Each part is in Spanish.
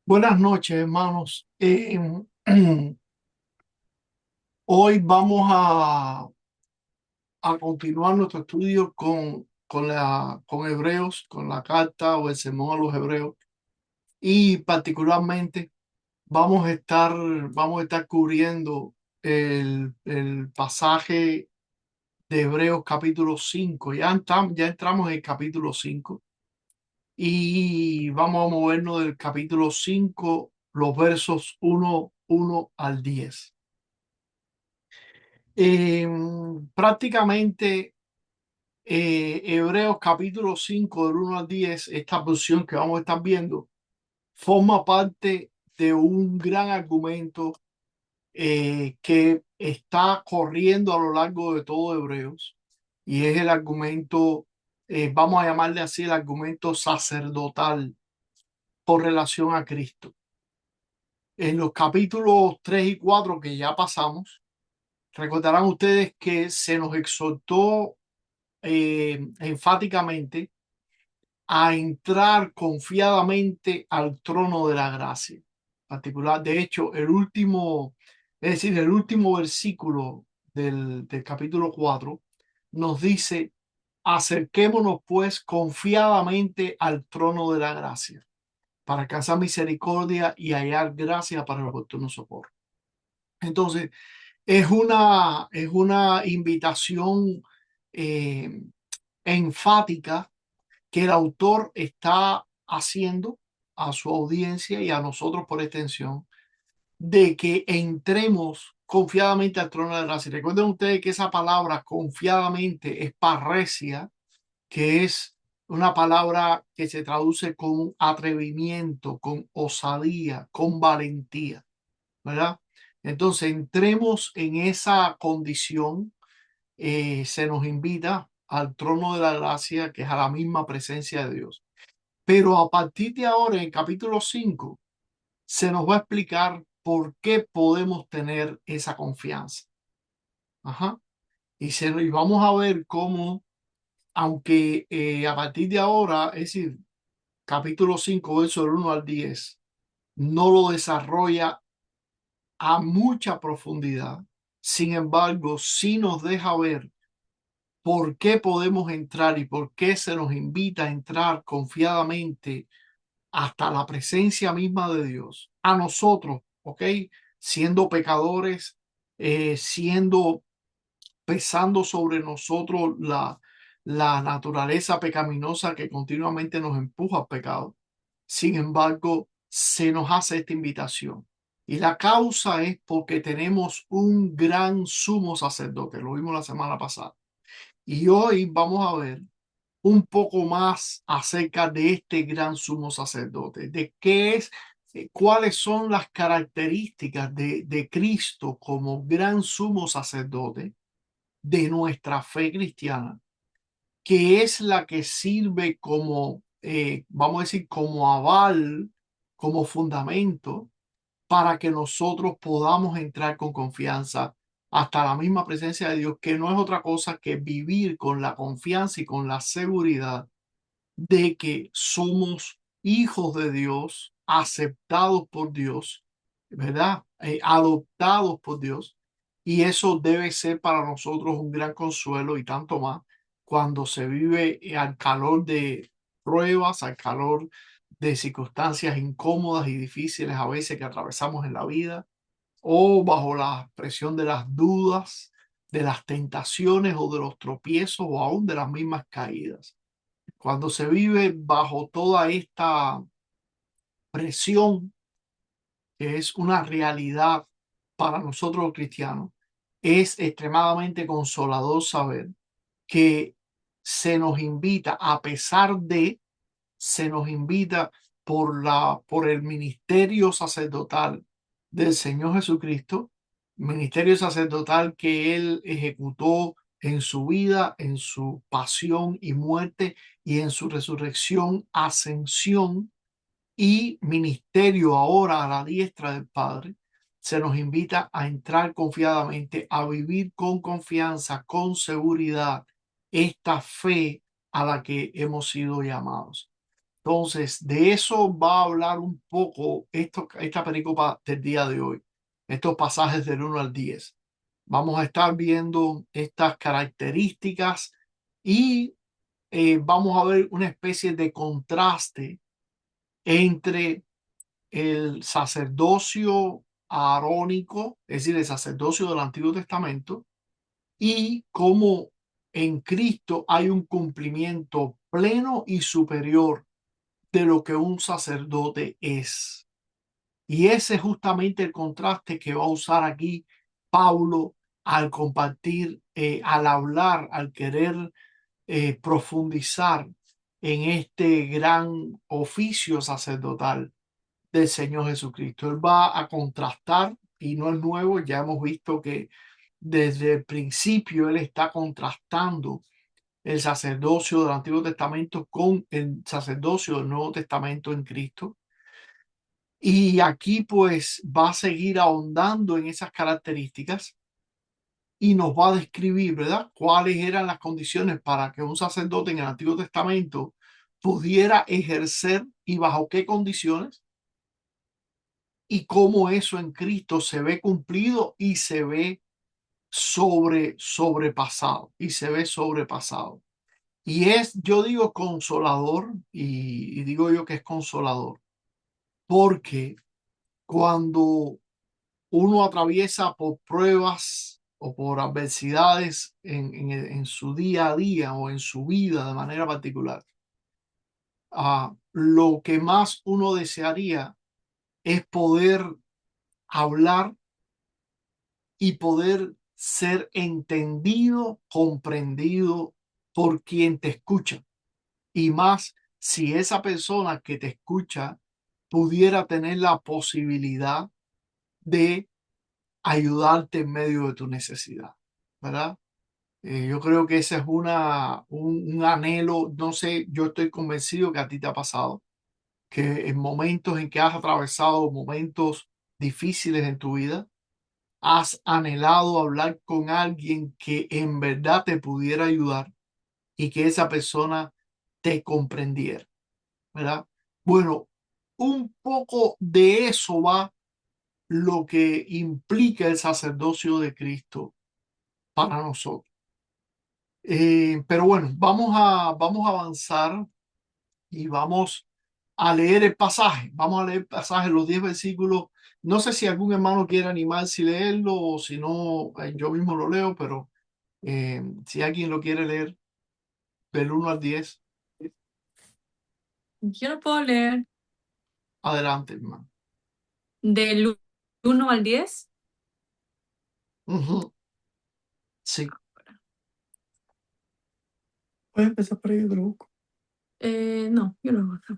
Buenas noches, hermanos. Hoy vamos a continuar nuestro estudio con Hebreos, con la carta o el sermón a los Hebreos. Y particularmente vamos a estar cubriendo el pasaje de Hebreos capítulo 5. Ya entramos en el capítulo 5 y vamos a movernos del capítulo 5 los versos uno al 10. Prácticamente Hebreos capítulo 5 del 1 al 10, esta porción que vamos a estar viendo, forma parte de un gran argumento que está corriendo a lo largo de todo Hebreos, y es el argumento, vamos a llamarle así, el argumento sacerdotal por relación a Cristo. En los capítulos 3 y 4 que ya pasamos, recordarán ustedes que se nos exhortó enfáticamente a entrar confiadamente al trono de la gracia. Particular, de hecho, el último versículo del capítulo 4 nos dice: acerquémonos pues confiadamente al trono de la gracia para alcanzar misericordia y hallar gracia para el oportuno socorro. Entonces, es una invitación eh, enfática que el autor está haciendo a su audiencia y a nosotros por extensión, de que entremos confiadamente al trono de gracia. Recuerden ustedes que esa palabra confiadamente es parresia, que es una palabra que se traduce con atrevimiento, con osadía, con valentía, ¿verdad? Entonces, entremos en esa condición. Se nos invita al trono de la gracia, que es a la misma presencia de Dios. Pero a partir de ahora, en el capítulo 5 se nos va a explicar por qué podemos tener esa confianza. Ajá. Y vamos a ver cómo, aunque a partir de ahora, es decir, capítulo 5 verso del 1 al 10, no lo desarrolla a mucha profundidad. Sin embargo, sí nos deja ver por qué podemos entrar y por qué se nos invita a entrar confiadamente hasta la presencia misma de Dios, a nosotros, ¿ok? Siendo pecadores, siendo, pesando sobre nosotros la naturaleza pecaminosa que continuamente nos empuja al pecado. Sin embargo, se nos hace esta invitación. Y la causa es porque tenemos un gran sumo sacerdote, lo vimos la semana pasada. Y hoy vamos a ver un poco más acerca de este gran sumo sacerdote, de qué es, cuáles son las características de Cristo como gran sumo sacerdote de nuestra fe cristiana, que es la que sirve como, vamos a decir, como aval, como fundamento para que nosotros podamos entrar con confianza hasta la misma presencia de Dios, que no es otra cosa que vivir con la confianza y con la seguridad de que somos hijos de Dios, aceptados por Dios, ¿verdad? Adoptados por Dios. Y eso debe ser para nosotros un gran consuelo y tanto más cuando se vive al calor de pruebas, al calor de circunstancias incómodas y difíciles a veces que atravesamos en la vida, o bajo la presión de las dudas, de las tentaciones o de los tropiezos o aún de las mismas caídas. Cuando se vive bajo toda esta presión, que es una realidad para nosotros los cristianos, es extremadamente consolador saber que se nos invita, a pesar de, se nos invita por el ministerio sacerdotal del Señor Jesucristo, ministerio sacerdotal que Él ejecutó en su vida, en su pasión y muerte y en su resurrección, ascensión y ministerio ahora a la diestra del Padre. Se nos invita a entrar confiadamente, a vivir con confianza, con seguridad, esta fe a la que hemos sido llamados. Entonces, de eso va a hablar un poco esta pericopa del día de hoy, estos pasajes del 1 al 10. Vamos a estar viendo estas características y vamos a ver una especie de contraste entre el sacerdocio arónico, es decir, el sacerdocio del Antiguo Testamento, y cómo en Cristo hay un cumplimiento pleno y superior de lo que un sacerdote es. Y ese es justamente el contraste que va a usar aquí Pablo al compartir, al hablar, al querer profundizar en este gran oficio sacerdotal del Señor Jesucristo. Él va a contrastar, y no es nuevo, ya hemos visto que desde el principio Él está contrastando el sacerdocio del Antiguo Testamento con el sacerdocio del Nuevo Testamento en Cristo. Y aquí pues va a seguir ahondando en esas características y nos va a describir, ¿verdad?, cuáles eran las condiciones para que un sacerdote en el Antiguo Testamento pudiera ejercer y bajo qué condiciones y cómo eso en Cristo se ve cumplido y se ve sobrepasado y se ve sobrepasado. Y es, yo digo, consolador y digo yo que es consolador porque cuando uno atraviesa por pruebas o por adversidades en su día a día o en su vida de manera particular, lo que más uno desearía es poder hablar y poder ser entendido, comprendido por quien te escucha. Y más si esa persona que te escucha pudiera tener la posibilidad de ayudarte en medio de tu necesidad, ¿verdad? Yo creo que ese es un anhelo, no sé, yo estoy convencido que a ti te ha pasado, que en momentos en que has atravesado momentos difíciles en tu vida, has anhelado hablar con alguien que en verdad te pudiera ayudar y que esa persona te comprendiera, ¿verdad? Bueno, un poco de eso va lo que implica el sacerdocio de Cristo para nosotros. Pero bueno, vamos a avanzar y vamos a leer el pasaje. Vamos a leer el pasaje, los 10 versículos. No sé si algún hermano quiere animarse y leerlo o si no, yo mismo lo leo, pero si alguien lo quiere leer del 1 al 10, Yo lo puedo leer adelante, hermano. del 1 al 10. Ujú. Sí, Puedes empezar por ahí, yo te lo busco. No, yo lo busco.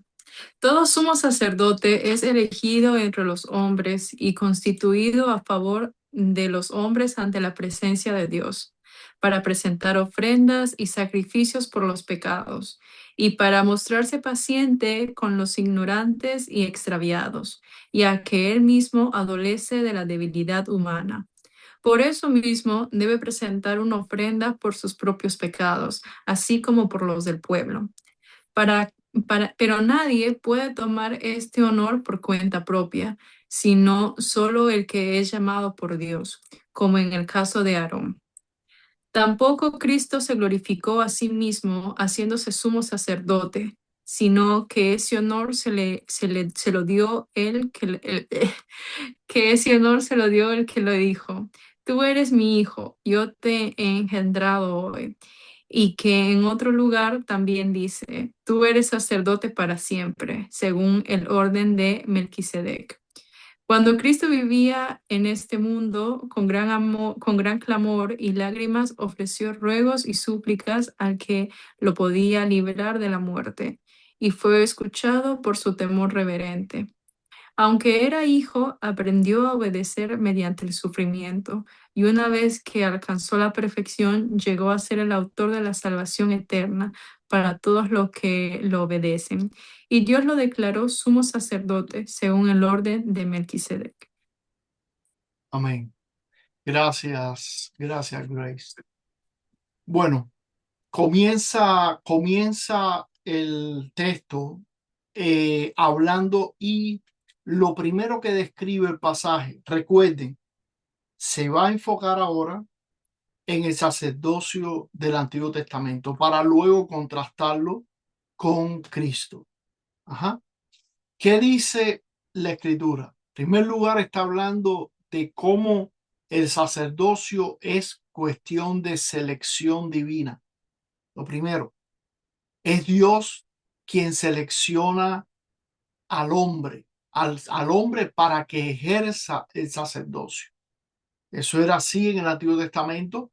Todo sumo sacerdote es elegido entre los hombres y constituido a favor de los hombres ante la presencia de Dios, para presentar ofrendas y sacrificios por los pecados, y para mostrarse paciente con los ignorantes y extraviados, ya que él mismo adolece de la debilidad humana. Por eso mismo debe presentar una ofrenda por sus propios pecados, así como por los del pueblo para, pero nadie puede tomar este honor por cuenta propia, sino solo el que es llamado por Dios, como en el caso de Aarón. Tampoco Cristo se glorificó a sí mismo haciéndose sumo sacerdote, sino que ese honor se lo dio él que ese honor se lo dio el que lo dijo. Tú eres mi hijo, yo te he engendrado hoy. Y que en otro lugar también dice, tú eres sacerdote para siempre, según el orden de Melquisedec. Cuando Cristo vivía en este mundo, con gran amor, con gran clamor y lágrimas, ofreció ruegos y súplicas al que lo podía liberar de la muerte, y fue escuchado por su temor reverente. Aunque era hijo, aprendió a obedecer mediante el sufrimiento, y una vez que alcanzó la perfección, llegó a ser el autor de la salvación eterna para todos los que lo obedecen. Y Dios lo declaró sumo sacerdote según el orden de Melquisedec. amén. Gracias, gracias, Grace. Bueno, comienza el texto hablando y lo primero que describe el pasaje, recuerden, se va a enfocar ahora en el sacerdocio del Antiguo Testamento para luego contrastarlo con Cristo. Ajá. ¿Qué dice la Escritura? En primer lugar, está hablando de cómo el sacerdocio es cuestión de selección divina. Lo primero, es Dios quien selecciona al hombre para que ejerza el sacerdocio. Eso era así en el Antiguo Testamento.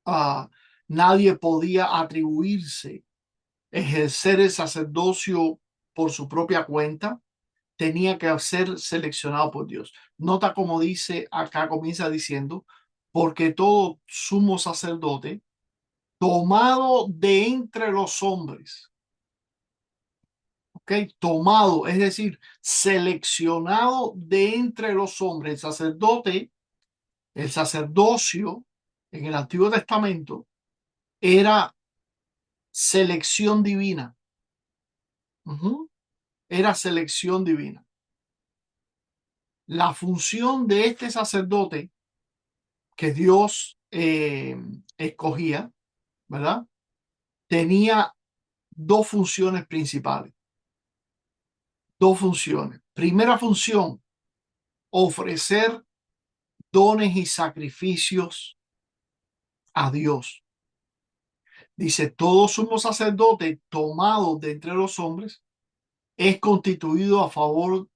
Ah, nadie podía atribuirse ejercer el sacerdocio por su propia cuenta, tenía que ser seleccionado por Dios. Nota como dice acá, comienza diciendo, porque todo sumo sacerdote tomado de entre los hombres, ¿ok? Tomado, es decir, seleccionado de entre los hombres. El sacerdote, el sacerdocio en el Antiguo Testamento era selección divina. Ujú. Era selección divina. La función de este sacerdote que Dios escogía, ¿verdad? Tenía dos funciones principales. Dos funciones. Primera función, ofrecer dones y sacrificios a Dios. Dice, todo sumo sacerdote tomado de entre los hombres es constituido a favor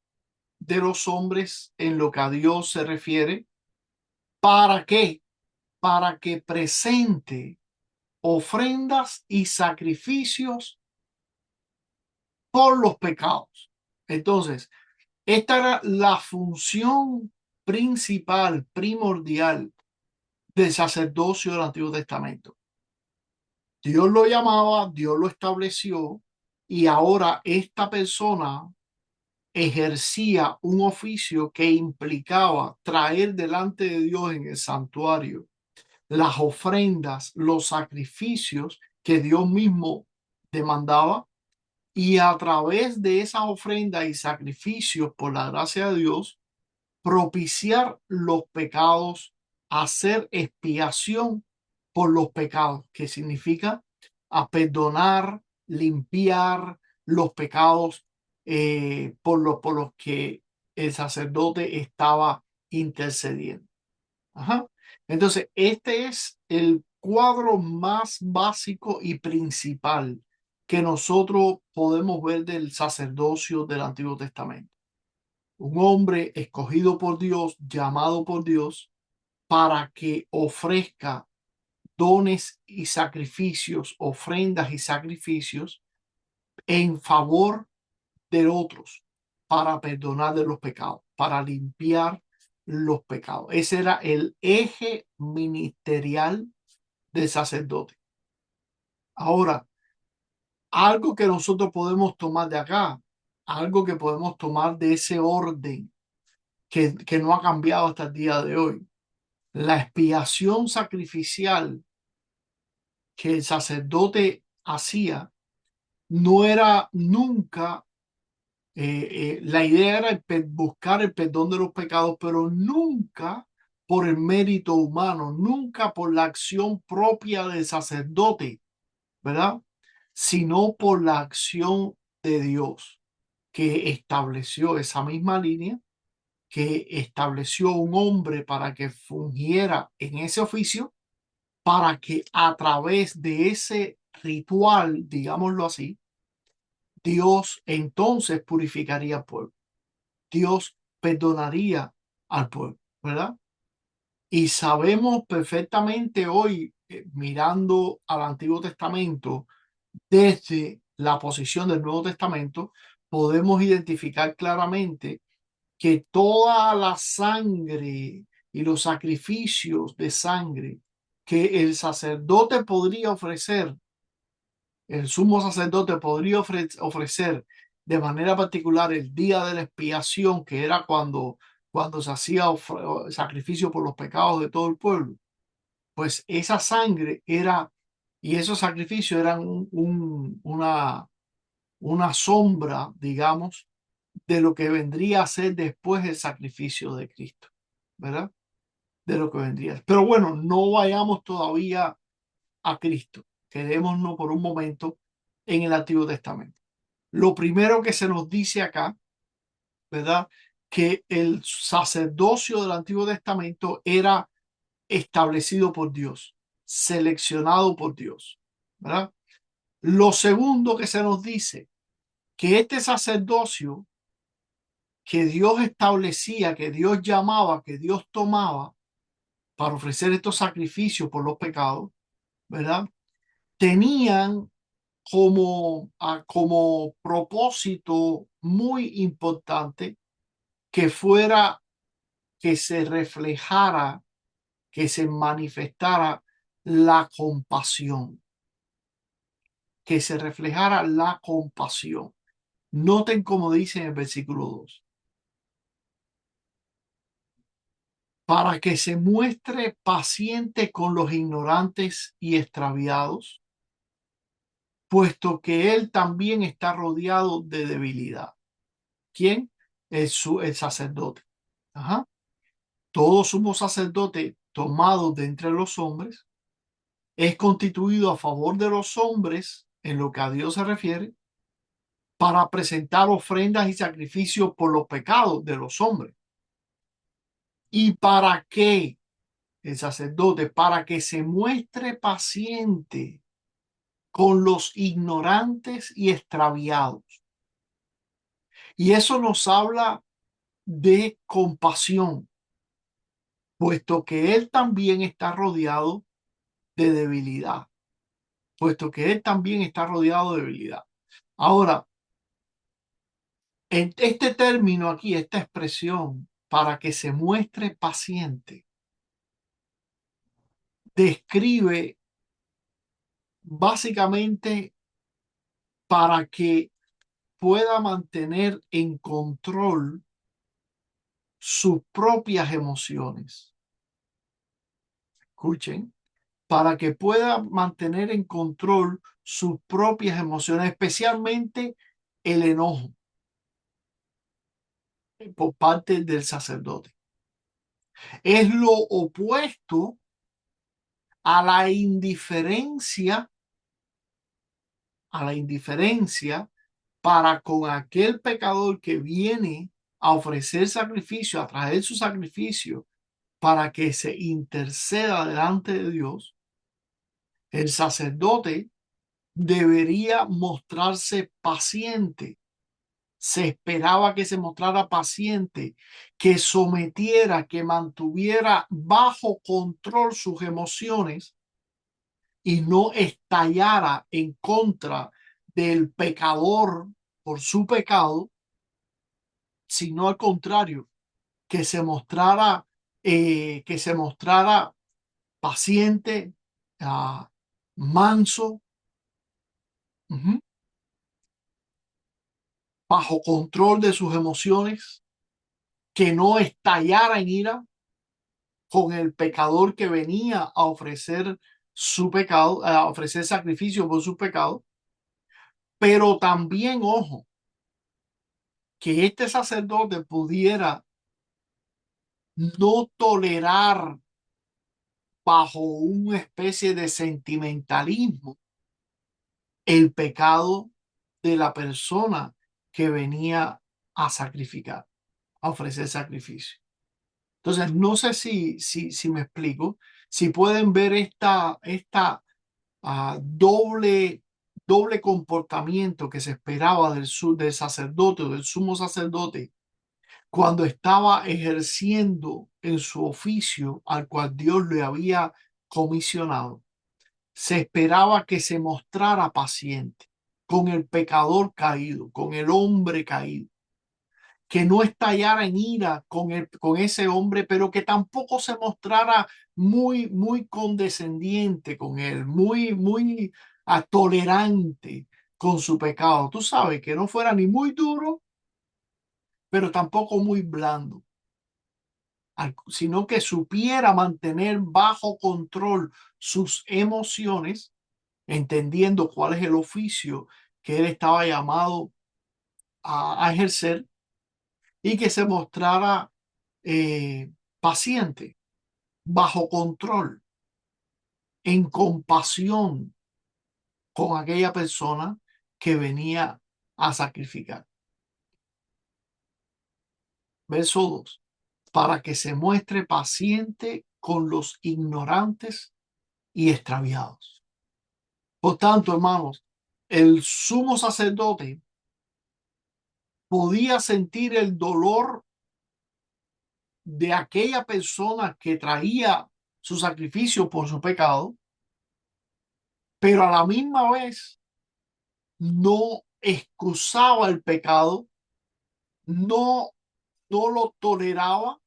de los hombres en lo que a Dios se refiere. ¿Para qué? Para que presente ofrendas y sacrificios por los pecados. Entonces, esta era la función principal, primordial del sacerdocio del Antiguo Testamento. Dios lo llamaba, Dios lo estableció y ahora esta persona ejercía un oficio que implicaba traer delante de Dios en el santuario las ofrendas, los sacrificios que Dios mismo demandaba y a través de esas ofrendas y sacrificios por la gracia de Dios propiciar los pecados, hacer expiación por los pecados, que significa a perdonar, limpiar los pecados por los que el sacerdote estaba intercediendo. Ajá. Entonces, este es el cuadro más básico y principal que nosotros podemos ver del sacerdocio del Antiguo Testamento. Un hombre escogido por Dios, llamado por Dios, para que ofrezca dones y sacrificios, ofrendas y sacrificios en favor de otros, para perdonar de los pecados, para limpiar los pecados. Ese era el eje ministerial del sacerdote. Ahora, algo que nosotros podemos tomar de acá, algo que podemos tomar de ese orden que no ha cambiado hasta el día de hoy. La expiación sacrificial que el sacerdote hacía no era nunca, la idea era buscar el perdón de los pecados, pero nunca por el mérito humano, nunca por la acción propia del sacerdote, ¿verdad? Sino por la acción de Dios, que estableció esa misma línea, que estableció un hombre para que fungiera en ese oficio, para que a través de ese ritual, digámoslo así, Dios entonces purificaría al pueblo. Dios perdonaría al pueblo, ¿verdad? Y sabemos perfectamente hoy, mirando al Antiguo Testamento, desde la posición del Nuevo Testamento, podemos identificar claramente que toda la sangre y los sacrificios de sangre que el sacerdote podría ofrecer, el sumo sacerdote podría ofrecer de manera particular el día de la expiación, que era cuando se hacía sacrificio por los pecados de todo el pueblo, pues esa sangre era y esos sacrificios eran una una sombra, digamos, de lo que vendría a ser después el sacrificio de Cristo, ¿verdad? De lo que vendría. Pero bueno, no vayamos todavía a Cristo. Quedémonos por un momento en el Antiguo Testamento. Lo primero que se nos dice acá, ¿verdad? Que el sacerdocio del Antiguo Testamento era establecido por Dios, seleccionado por Dios, ¿verdad? Lo segundo que se nos dice, que este sacerdocio que Dios establecía, que Dios llamaba, que Dios tomaba para ofrecer estos sacrificios por los pecados, ¿verdad? Tenían como propósito muy importante que fuera que se reflejara, que se manifestara la compasión, que se reflejara la compasión. Noten como dice en el versículo 2, para que se muestre paciente con los ignorantes y extraviados, puesto que él también está rodeado de debilidad. ¿Quién? El sacerdote. Ajá. Todo sumo sacerdote tomado de entre los hombres es constituido a favor de los hombres en lo que a Dios se refiere para presentar ofrendas y sacrificios por los pecados de los hombres. ¿Y para qué el sacerdote? Para que se muestre paciente con los ignorantes y extraviados. Y eso nos habla de compasión, puesto que él también está rodeado de debilidad, puesto que él también está rodeado de debilidad. Ahora, en este término aquí, esta expresión, para que se muestre paciente, describe básicamente para que pueda mantener en control sus propias emociones. Escuchen, para que pueda mantener en control sus propias emociones, especialmente el enojo por parte del sacerdote. Es lo opuesto a a la indiferencia para con aquel pecador que viene a ofrecer sacrificio, a traer su sacrificio para que se interceda delante de Dios. El sacerdote debería mostrarse paciente. Se esperaba que se mostrara paciente, que sometiera, que mantuviera bajo control sus emociones y no estallara en contra del pecador por su pecado, sino al contrario, que se mostrara paciente, manso, ujú, bajo control de sus emociones, que no estallara en ira con el pecador que venía a ofrecer su pecado, a ofrecer sacrificio por su pecado, pero también, ojo, que este sacerdote pudiera no tolerar bajo una especie de sentimentalismo el pecado de la persona que venía a sacrificar, a ofrecer sacrificio. Entonces, no sé si me explico, si pueden ver esta doble comportamiento que se esperaba del sacerdote o del sumo sacerdote cuando estaba ejerciendo en su oficio al cual Dios le había comisionado. Se esperaba que se mostrara paciente con el pecador caído, con el hombre caído, que no estallara en ira con ese hombre, pero que tampoco se mostrara muy condescendiente con él, muy tolerante con su pecado. Tú sabes, que no fuera ni muy duro, pero tampoco muy blando, sino que supiera mantener bajo control sus emociones, entendiendo cuál es el oficio que él estaba llamado a ejercer y que se mostrara paciente, bajo control, en compasión con aquella persona que venía a sacrificar. Verso 2. Para que se muestre paciente con los ignorantes y extraviados. Por tanto, hermanos, el sumo sacerdote podía sentir el dolor de aquella persona que traía su sacrificio por su pecado, pero a la misma vez no excusaba el pecado, no, no lo toleraba.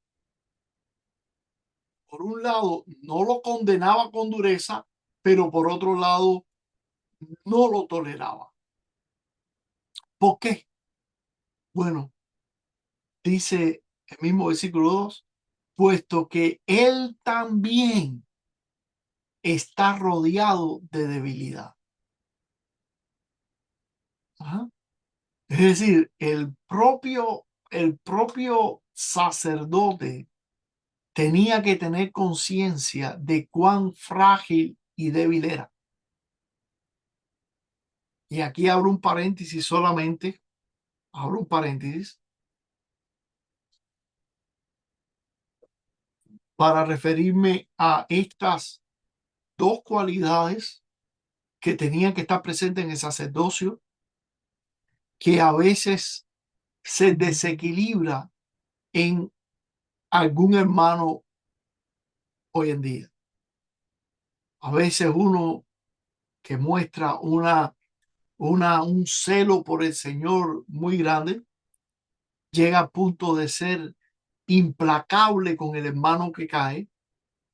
Por un lado, no lo condenaba con dureza, pero por otro lado, no lo toleraba. ¿Por qué? Bueno, dice el mismo versículo 2, puesto que él también está rodeado de debilidad. Ajá. Es decir, el propio sacerdote tenía que tener conciencia de cuán frágil y débil era. Y aquí abro un paréntesis solamente, abro un paréntesis para referirme a estas dos cualidades que tenían que estar presentes en el sacerdocio, que a veces se desequilibra en algún hermano hoy en día. A veces uno que muestra un celo por el Señor muy grande, llega a punto de ser implacable con el hermano que cae,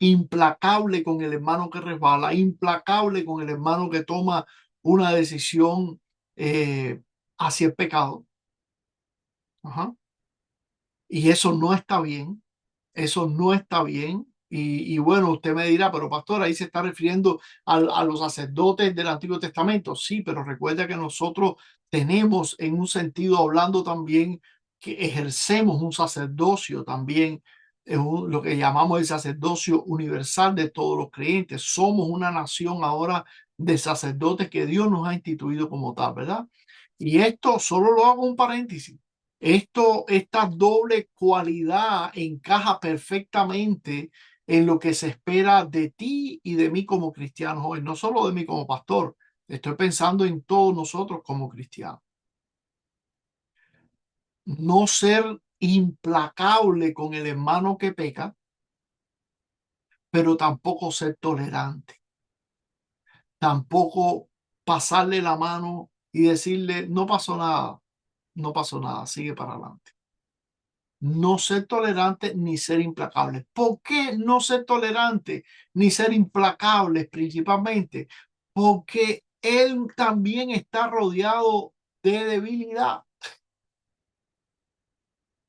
implacable con el hermano que resbala, implacable con el hermano que toma una decisión hacia el pecado. Ajá. Y eso no está bien, eso no está bien. Y bueno, usted me dirá, pero pastor, ahí se está refiriendo a los sacerdotes del Antiguo Testamento. Sí, pero recuerda que nosotros tenemos en un sentido hablando también que ejercemos un sacerdocio también, lo que llamamos el sacerdocio universal de todos los creyentes. Somos una nación ahora de sacerdotes que Dios nos ha instituido como tal, ¿verdad? Y esto solo lo hago un paréntesis. Esta doble cualidad encaja perfectamente en lo que se espera de ti y de mí como cristianos hoy, no solo de mí como pastor, estoy pensando en todos nosotros como cristianos. No ser implacable con el hermano que peca, pero tampoco ser tolerante, tampoco pasarle la mano y decirle, no pasó nada, sigue para adelante. No ser tolerante ni ser implacable. ¿Por qué no ser tolerante ni ser implacable principalmente? Porque él también está rodeado de debilidad.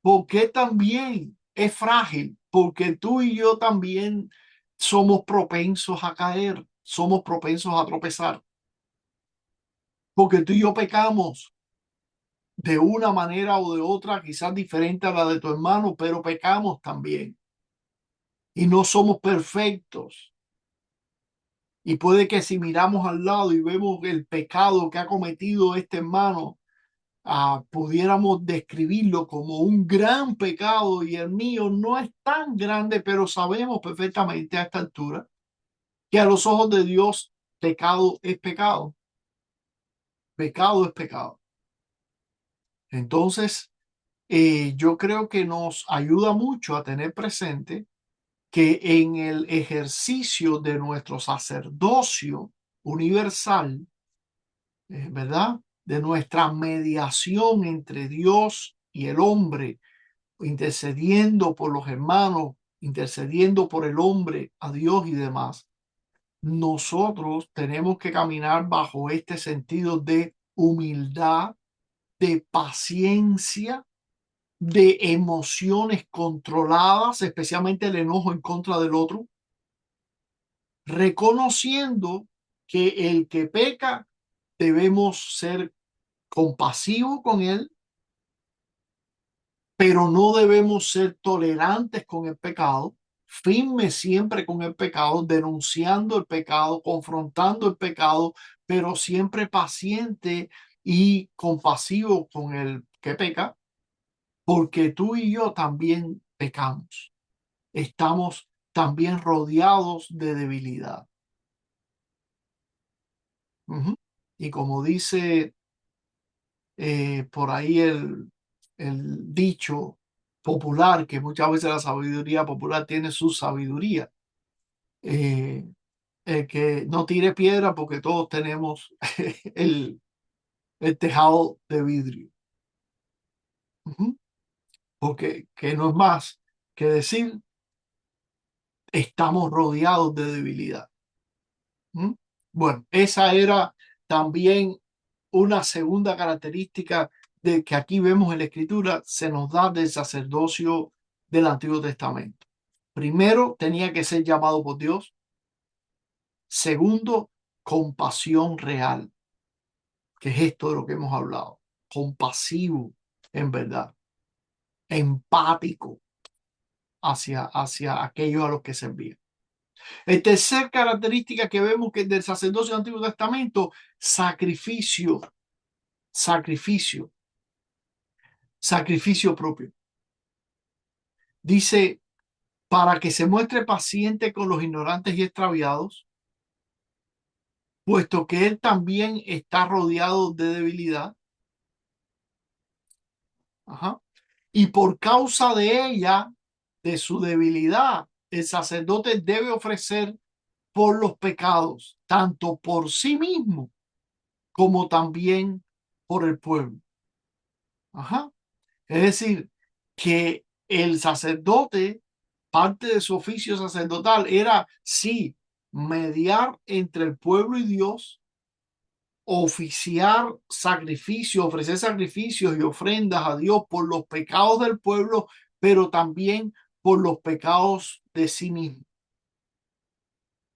Porque también es frágil. Porque tú y yo también somos propensos a caer. Somos propensos a tropezar. Porque tú y yo pecamos de una manera o de otra, quizás diferente a la de tu hermano, pero pecamos también. Y no somos perfectos. Y puede que si miramos al lado y vemos el pecado que ha cometido este hermano, pudiéramos describirlo como un gran pecado y el mío no es tan grande, pero sabemos perfectamente a esta altura que a los ojos de Dios pecado es pecado. Pecado es pecado. Entonces, yo creo que nos ayuda mucho a tener presente que en el ejercicio de nuestro sacerdocio universal, ¿verdad? De nuestra mediación entre Dios y el hombre, intercediendo por los hermanos, intercediendo por el hombre, a Dios y demás. Nosotros tenemos que caminar bajo este sentido de humildad, de paciencia, de emociones controladas, especialmente el enojo en contra del otro, reconociendo que el que peca debemos ser compasivo con él, pero no debemos ser tolerantes con el pecado, firmes siempre con el pecado, denunciando el pecado, confrontando el pecado, pero siempre paciente y compasivo con el que peca, porque tú y yo también pecamos. Estamos también rodeados de debilidad. Ujú. Y como dice por ahí el dicho popular, que muchas veces la sabiduría popular tiene su sabiduría, eh, el que no tire piedra porque todos tenemos el, el tejado de vidrio. Ujú. Porque que no es más que decir, estamos rodeados de debilidad. ¿Mm? Bueno, esa era también una segunda característica de que aquí vemos en la Escritura, se nos da del sacerdocio del Antiguo Testamento. Primero, tenía que ser llamado por Dios. Segundo, compasión real, que es esto de lo que hemos hablado. Compasivo, en verdad. Empático hacia aquellos a los que servía. El tercer característica que vemos que del sacerdocio del Antiguo Testamento, sacrificio, sacrificio, sacrificio propio. Dice, para que se muestre paciente con los ignorantes y extraviados, puesto que él también está rodeado de debilidad. Ajá. Y por causa de ella, de su debilidad, el sacerdote debe ofrecer por los pecados, tanto por sí mismo como también por el pueblo. Ajá. Es decir, que el sacerdote, parte de su oficio sacerdotal era, sí, mediar entre el pueblo y Dios, oficiar sacrificios, ofrecer sacrificios y ofrendas a Dios por los pecados del pueblo, pero también por los pecados de sí mismo.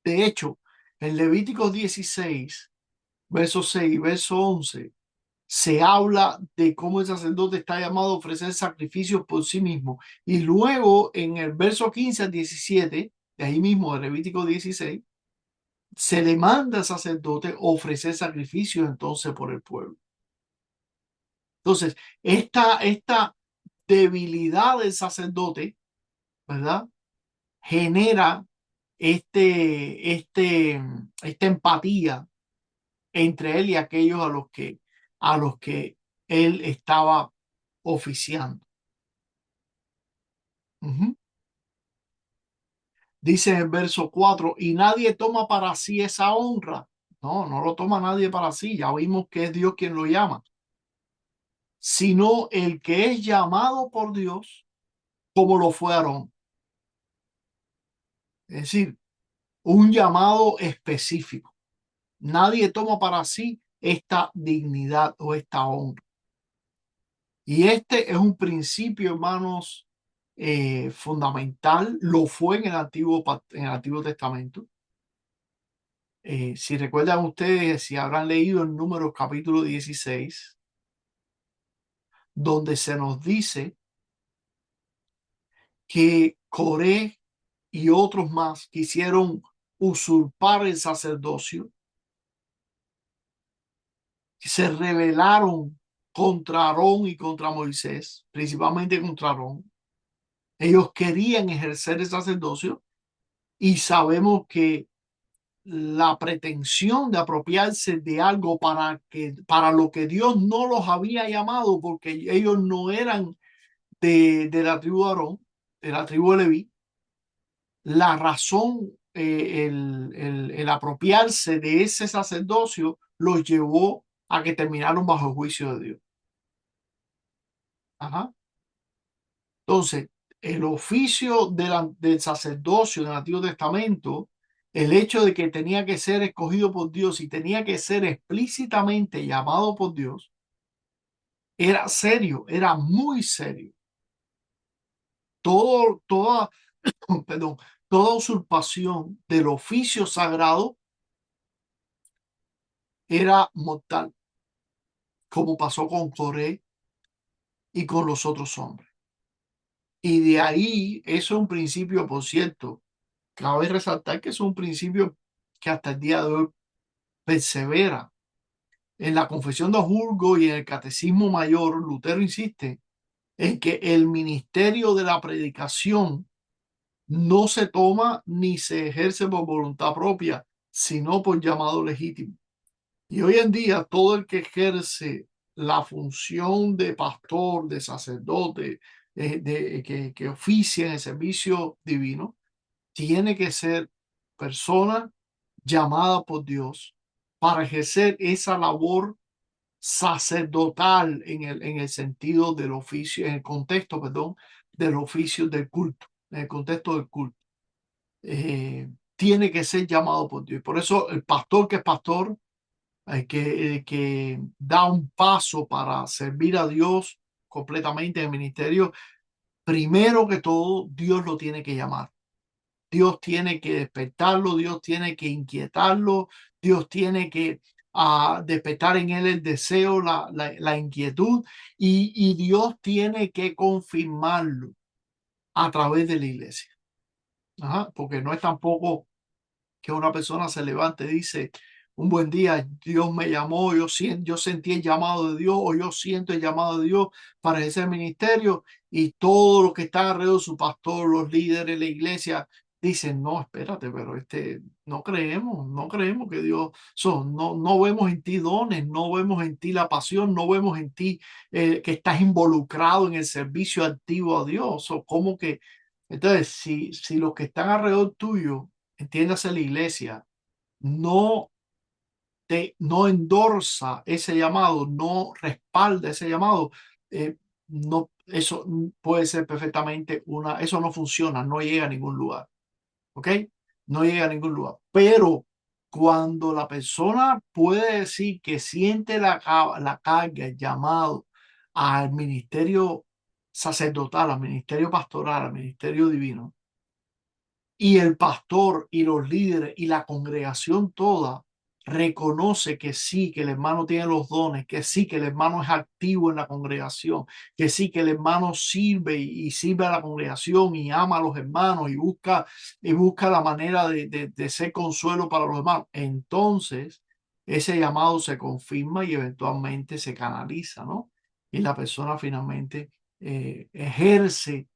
De hecho, en Levítico 16, verso 6, verso 11, se habla de cómo el sacerdote está llamado a ofrecer sacrificios por sí mismo. Y luego en el verso 15 al 17, de ahí mismo de Levítico 16, se le manda al sacerdote ofrecer sacrificios entonces por el pueblo. Entonces, esta debilidad del sacerdote, ¿verdad? Genera esta empatía entre él y aquellos a los que él estaba oficiando. Ujú. Dice en el verso 4, y nadie toma para sí esa honra. No, no lo toma nadie para sí. Ya vimos que es Dios quien lo llama, sino el que es llamado por Dios, como lo fue Aarón. Es decir, un llamado específico. Nadie toma para sí esta dignidad o esta honra. Y este es un principio, hermanos, fundamental. Lo fue en el Antiguo Testamento. Si recuerdan ustedes, si habrán leído en Números capítulo 16, donde se nos dice que Coré y otros más quisieron usurpar el sacerdocio, se rebelaron contra Aarón y contra Moisés, principalmente contra Aarón. Ellos querían ejercer el sacerdocio y sabemos que la pretensión de apropiarse de algo para lo que Dios no los había llamado, porque ellos no eran de la tribu de Aarón, de la tribu de Leví, la razón, el apropiarse de ese sacerdocio los llevó a que terminaron bajo el juicio de Dios. Ajá. Entonces, el oficio del sacerdocio del Antiguo Testamento, el hecho de que tenía que ser escogido por Dios y tenía que ser explícitamente llamado por Dios, era serio, era muy serio. Toda, perdón, toda usurpación del oficio sagrado era mortal. como pasó con Coré y con los otros hombres. Y de ahí, eso es un principio, por cierto, cabe resaltar que es un principio que hasta el día de hoy persevera. En la Confesión de Augsburgo y en el Catecismo Mayor, Lutero insiste en que el ministerio de la predicación no se toma ni se ejerce por voluntad propia, sino por llamado legítimo. Y hoy en día todo el que ejerce la función de pastor, de sacerdote, que oficia en el servicio divino, tiene que ser persona llamada por Dios para ejercer esa labor sacerdotal en el sentido del oficio, en el contexto, perdón, del oficio del culto, en el contexto del culto. Tiene que ser llamado por Dios. Por eso el pastor que es pastor, que da un paso para servir a Dios completamente en el ministerio, primero que todo, Dios lo tiene que llamar. Dios tiene que despertarlo, Dios tiene que inquietarlo, Dios tiene que despertar en él el deseo, la inquietud, y Dios tiene que confirmarlo a través de la iglesia. Ajá, porque no es tampoco que una persona se levante y dice, un buen día, Dios me llamó, yo sentí el llamado de Dios o yo siento el llamado de Dios para ejercer ministerio, y todo lo que está alrededor, su pastor, los líderes de la iglesia, dicen, no, espérate, pero no creemos que Dios no vemos en ti dones, no vemos en ti la pasión, no vemos en ti que estás involucrado en el servicio activo a Dios. O como que, entonces, si los que están alrededor tuyo, entiéndase la iglesia, no no endorsa ese llamado, no respalda ese llamado, no, eso puede ser perfectamente eso no funciona, no llega a ningún lugar, ¿ok? No llega a ningún lugar. Pero cuando la persona puede decir que siente la carga, el llamado al ministerio sacerdotal, al ministerio pastoral, al ministerio divino, y el pastor y los líderes y la congregación toda reconoce que sí, que el hermano tiene los dones, que sí, que el hermano es activo en la congregación, que sí, que el hermano sirve y sirve a la congregación y ama a los hermanos y busca la manera de ser consuelo para los hermanos. Entonces, ese llamado se confirma y eventualmente se canaliza, ¿no? Y la persona finalmente ejerce,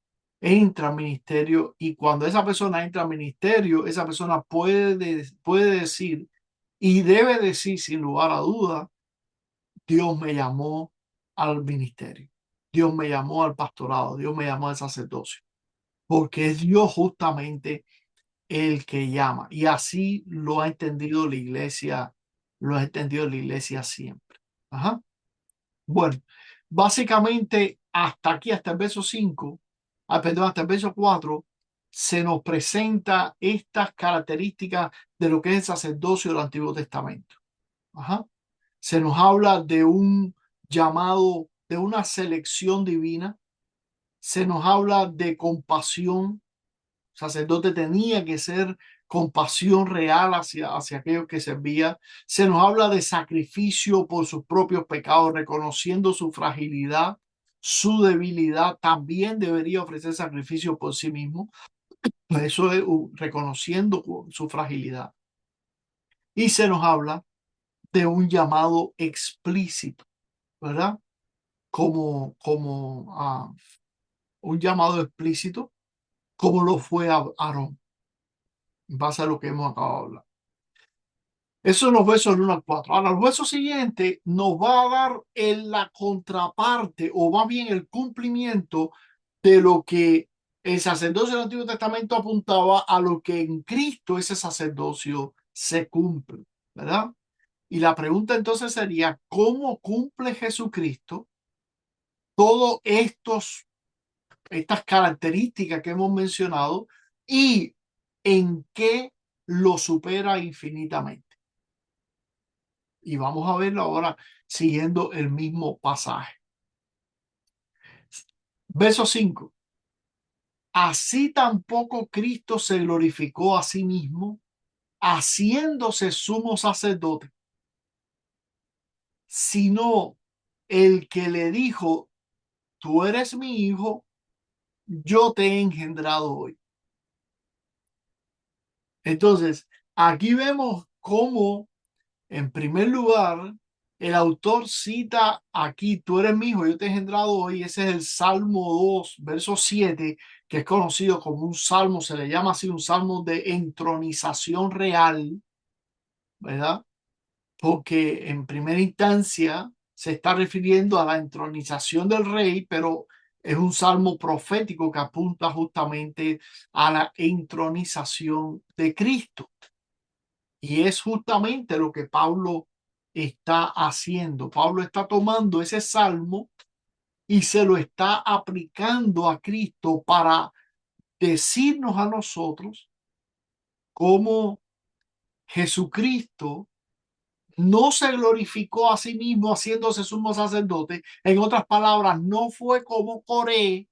entra al ministerio, y cuando esa persona entra al ministerio, esa persona puede decir y debe decir sin lugar a duda, Dios me llamó al ministerio, Dios me llamó al pastorado, Dios me llamó al sacerdocio, porque es Dios justamente el que llama. Y así lo ha entendido la iglesia, lo ha entendido la iglesia siempre. Ajá. Bueno, básicamente hasta aquí, hasta el verso 5, perdón, hasta el verso 4, se nos presenta estas características de lo que es el sacerdocio del Antiguo Testamento. Ajá. Se nos habla de un llamado, de una selección divina. Se nos habla de compasión. El sacerdote tenía que ser compasión real hacia aquellos que servía. Se nos habla de sacrificio por sus propios pecados, reconociendo su fragilidad, su debilidad. También debería ofrecer sacrificio por sí mismo. Eso es reconociendo su fragilidad. Y se nos habla de un llamado explícito, ¿verdad? Como un llamado explícito, como lo fue a Aarón, en base a lo que hemos acabado de hablar. Eso son los versos del 1 al 4. Ahora, el verso siguiente nos va a dar en la contraparte, o más bien el cumplimiento de lo que el sacerdocio del Antiguo Testamento apuntaba, a lo que en Cristo ese sacerdocio se cumple, ¿verdad? Y la pregunta entonces sería, ¿cómo cumple Jesucristo todos estas características que hemos mencionado, y en qué lo supera infinitamente? Y vamos a verlo ahora siguiendo el mismo pasaje. Verso 5. Así tampoco Cristo se glorificó a sí mismo, haciéndose sumo sacerdote, sino el que le dijo, tú eres mi hijo, yo te he engendrado hoy. Entonces, aquí vemos cómo, en primer lugar, el autor cita aquí, tú eres mi hijo, yo te he engendrado hoy. Ese es el Salmo 2 verso 7, que es conocido como un salmo, se le llama así un salmo de entronización real, ¿verdad? Porque en primera instancia se está refiriendo a la entronización del rey, pero es un salmo profético que apunta justamente a la entronización de Cristo. Y es justamente lo que Pablo está haciendo. Pablo está tomando ese salmo y se lo está aplicando a Cristo para decirnos a nosotros cómo Jesucristo no se glorificó a sí mismo haciéndose sumo sacerdote. En otras palabras, no fue como Coré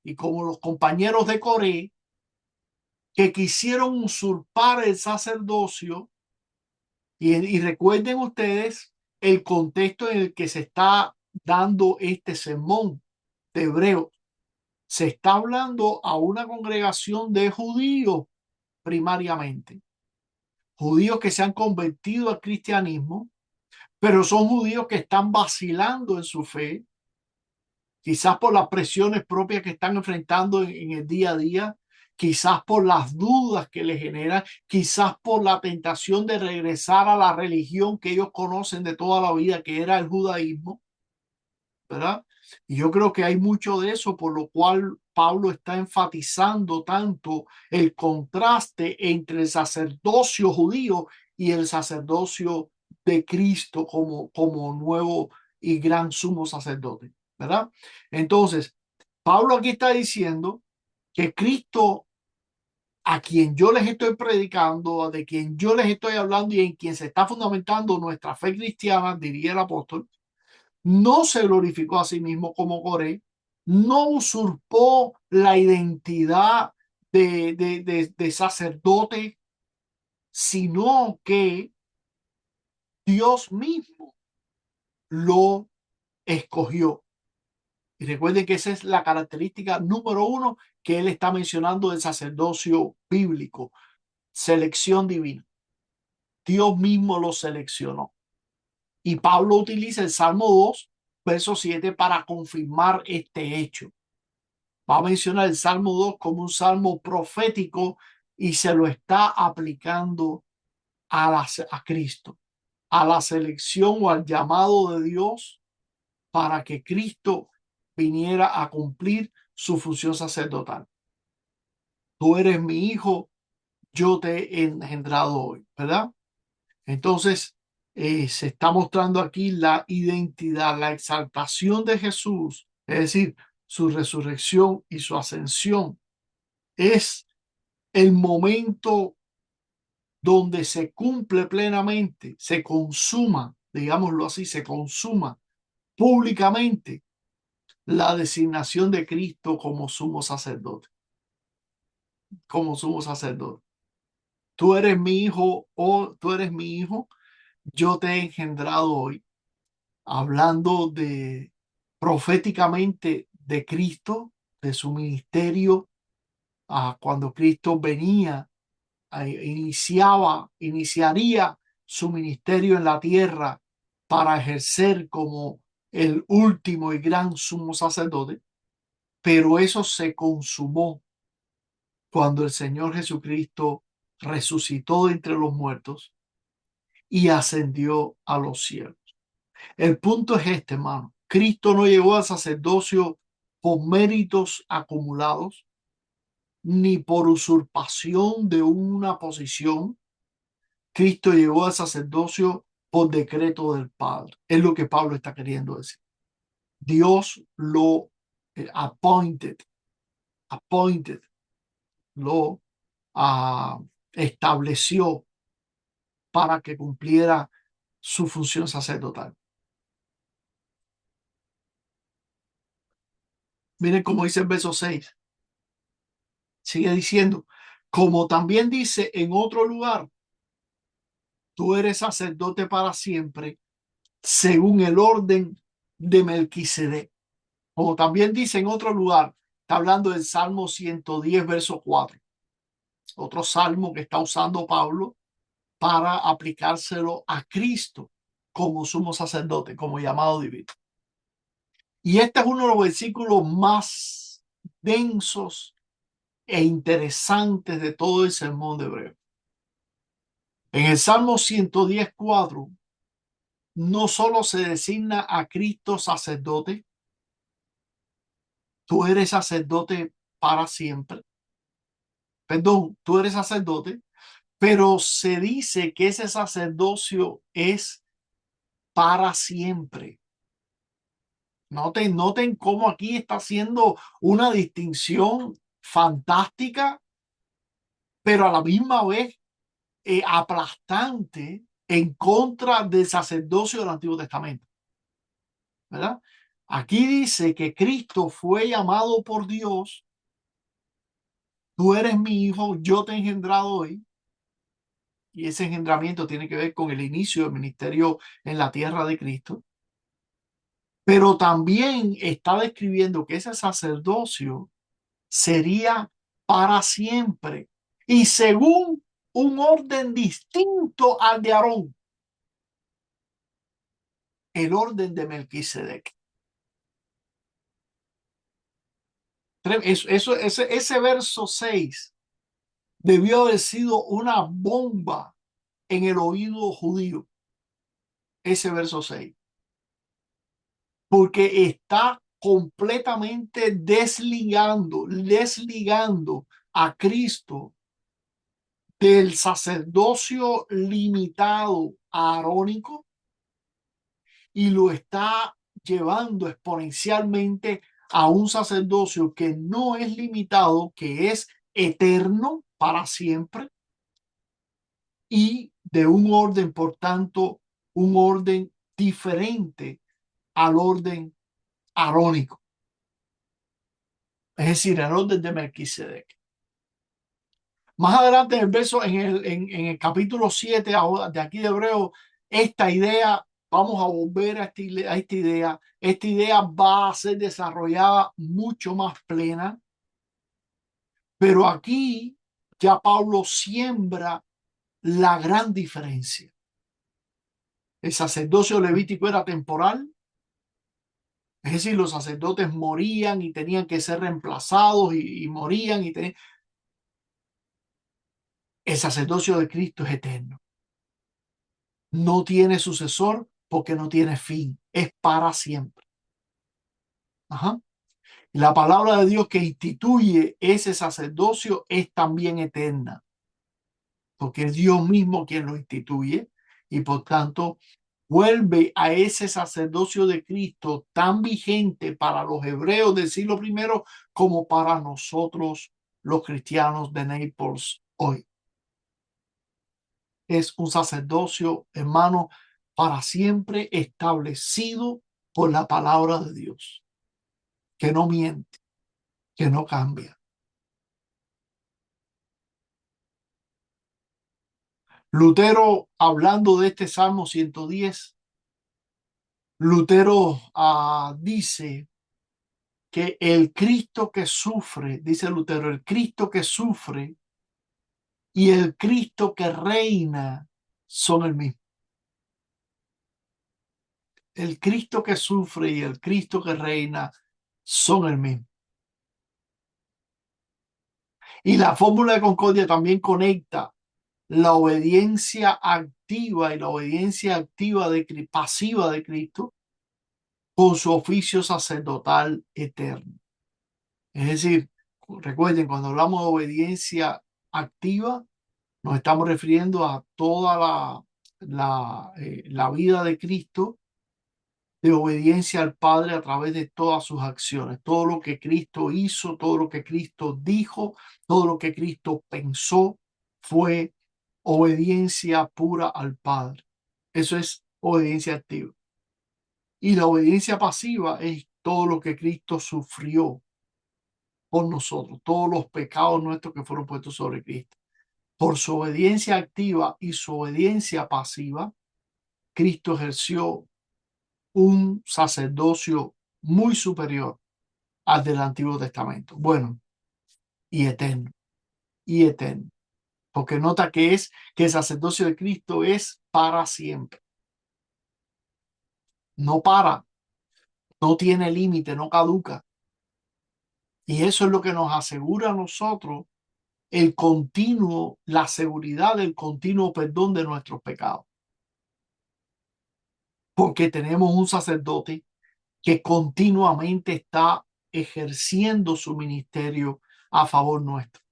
y como los compañeros de Coré que quisieron usurpar el sacerdocio. Y recuerden ustedes el contexto en el que se está dando este sermón de Hebreos. Se está hablando a una congregación de judíos primariamente, judíos que se han convertido al cristianismo, pero son judíos que están vacilando en su fe, quizás por las presiones propias que están enfrentando en el día a día, quizás por las dudas que les generan, quizás por la tentación de regresar a la religión que ellos conocen de toda la vida, que era el judaísmo, ¿verdad? Y yo creo que hay mucho de eso, por lo cual Pablo está enfatizando tanto el contraste entre el sacerdocio judío y el sacerdocio de Cristo como nuevo y gran sumo sacerdote, ¿verdad? Entonces, Pablo aquí está diciendo que Cristo, a quien yo les estoy predicando, de quien yo les estoy hablando y en quien se está fundamentando nuestra fe cristiana, diría el apóstol, no se glorificó a sí mismo como Coré, no usurpó la identidad de sacerdote, sino que Dios mismo lo escogió. Y recuerden que esa es la característica número uno que él está mencionando del sacerdocio bíblico, selección divina. Dios mismo lo seleccionó. Y Pablo utiliza el Salmo 2 verso 7 para confirmar este hecho. Va a mencionar el Salmo 2 como un salmo profético y se lo está aplicando a Cristo, a la selección o al llamado de Dios para que Cristo viniera a cumplir su función sacerdotal. Tú eres mi hijo, yo te he engendrado hoy, ¿verdad? Entonces, se está mostrando aquí la identidad, la exaltación de Jesús, es decir, su resurrección y su ascensión. Es el momento donde se cumple plenamente, se consuma, digámoslo así, se consuma públicamente la designación de Cristo como sumo sacerdote. Tú eres mi hijo o tú eres mi hijo, yo te he engendrado hoy, hablando de proféticamente de Cristo, de su ministerio, cuando Cristo venía iniciaría su ministerio en la tierra para ejercer como el último y gran sumo sacerdote, pero eso se consumó cuando el Señor Jesucristo resucitó de entre los muertos y ascendió a los cielos. El punto es este, hermano. Cristo no llegó al sacerdocio por méritos acumulados, ni por usurpación de una posición. Cristo llegó al sacerdocio por decreto del Padre. Es lo que Pablo está queriendo decir. Dios lo appointed, appointed, lo estableció para que cumpliera su función sacerdotal. Miren cómo dice el verso 6. Sigue diciendo, como también dice en otro lugar, tú eres sacerdote para siempre según el orden de Melquisedec. Como también dice en otro lugar, está hablando del Salmo 110, verso 4. Otro salmo que está usando Pablo para aplicárselo a Cristo como sumo sacerdote, como llamado divino. Y este es uno de los versículos más densos e interesantes de todo el sermón de Hebreo. En el Salmo 110:4 no solo se designa a Cristo sacerdote, tú eres sacerdote para siempre. Perdón, tú eres sacerdote, pero se dice que ese sacerdocio es para siempre. Noten cómo aquí está haciendo una distinción fantástica, pero a la misma vez aplastante en contra del sacerdocio del Antiguo Testamento, ¿verdad? Aquí dice que Cristo fue llamado por Dios, tú eres mi hijo, yo te he engendrado hoy, y ese engendramiento tiene que ver con el inicio del ministerio en la tierra de Cristo, pero también está describiendo que ese sacerdocio sería para siempre y según un orden distinto al de Aarón, el orden de Melquisedec. Ese verso 6 debió haber sido una bomba en el oído judío, ese verso 6, porque está completamente desligando a Cristo del sacerdocio limitado arónico y lo está llevando exponencialmente a un sacerdocio que no es limitado, que es eterno para siempre y de un orden, por tanto, un orden diferente al orden arónico, es decir, el orden de Melquisedec. Más adelante en el verso, en el capítulo 7 de aquí de Hebreo, esta idea, vamos a volver a esta idea. Esta idea va a ser desarrollada mucho más plena, pero aquí ya Pablo siembra la gran diferencia. El sacerdocio levítico era temporal, es decir, los sacerdotes morían y tenían que ser reemplazados y morían. El sacerdocio de Cristo es eterno. No tiene sucesor porque no tiene fin, es para siempre. Ajá. La palabra de Dios que instituye ese sacerdocio es también eterna, porque es Dios mismo quien lo instituye y por tanto vuelve a ese sacerdocio de Cristo tan vigente para los hebreos del siglo I como para nosotros los cristianos de Naples hoy. Es un sacerdocio, hermano, para siempre establecido por la palabra de Dios, que no miente, que no cambia. Lutero, hablando de este Salmo 110, Lutero dice que el Cristo que sufre, dice Lutero, el Cristo que sufre y el Cristo que reina son el mismo. El Cristo que sufre y el Cristo que reina son el mismo. Y la fórmula de Concordia también conecta la obediencia activa y la obediencia activa pasiva de Cristo con su oficio sacerdotal eterno. Es decir, recuerden, cuando hablamos de obediencia activa, nos estamos refiriendo a toda la vida de Cristo de obediencia al Padre a través de todas sus acciones, todo lo que Cristo hizo, todo lo que Cristo dijo, todo lo que Cristo pensó fue obediencia pura al Padre. Eso es obediencia activa. Y la obediencia pasiva es todo lo que Cristo sufrió por nosotros, todos los pecados nuestros que fueron puestos sobre Cristo. Por su obediencia activa y su obediencia pasiva, Cristo ejerció un sacerdocio muy superior al del Antiguo Testamento. Bueno, y eterno, y eterno. Porque nota que el sacerdocio de Cristo es para siempre. No para, no tiene límite, no caduca. Y eso es lo que nos asegura a nosotros el continuo, la seguridad del continuo perdón de nuestros pecados. Porque tenemos un sacerdote que continuamente está ejerciendo su ministerio a favor nuestro.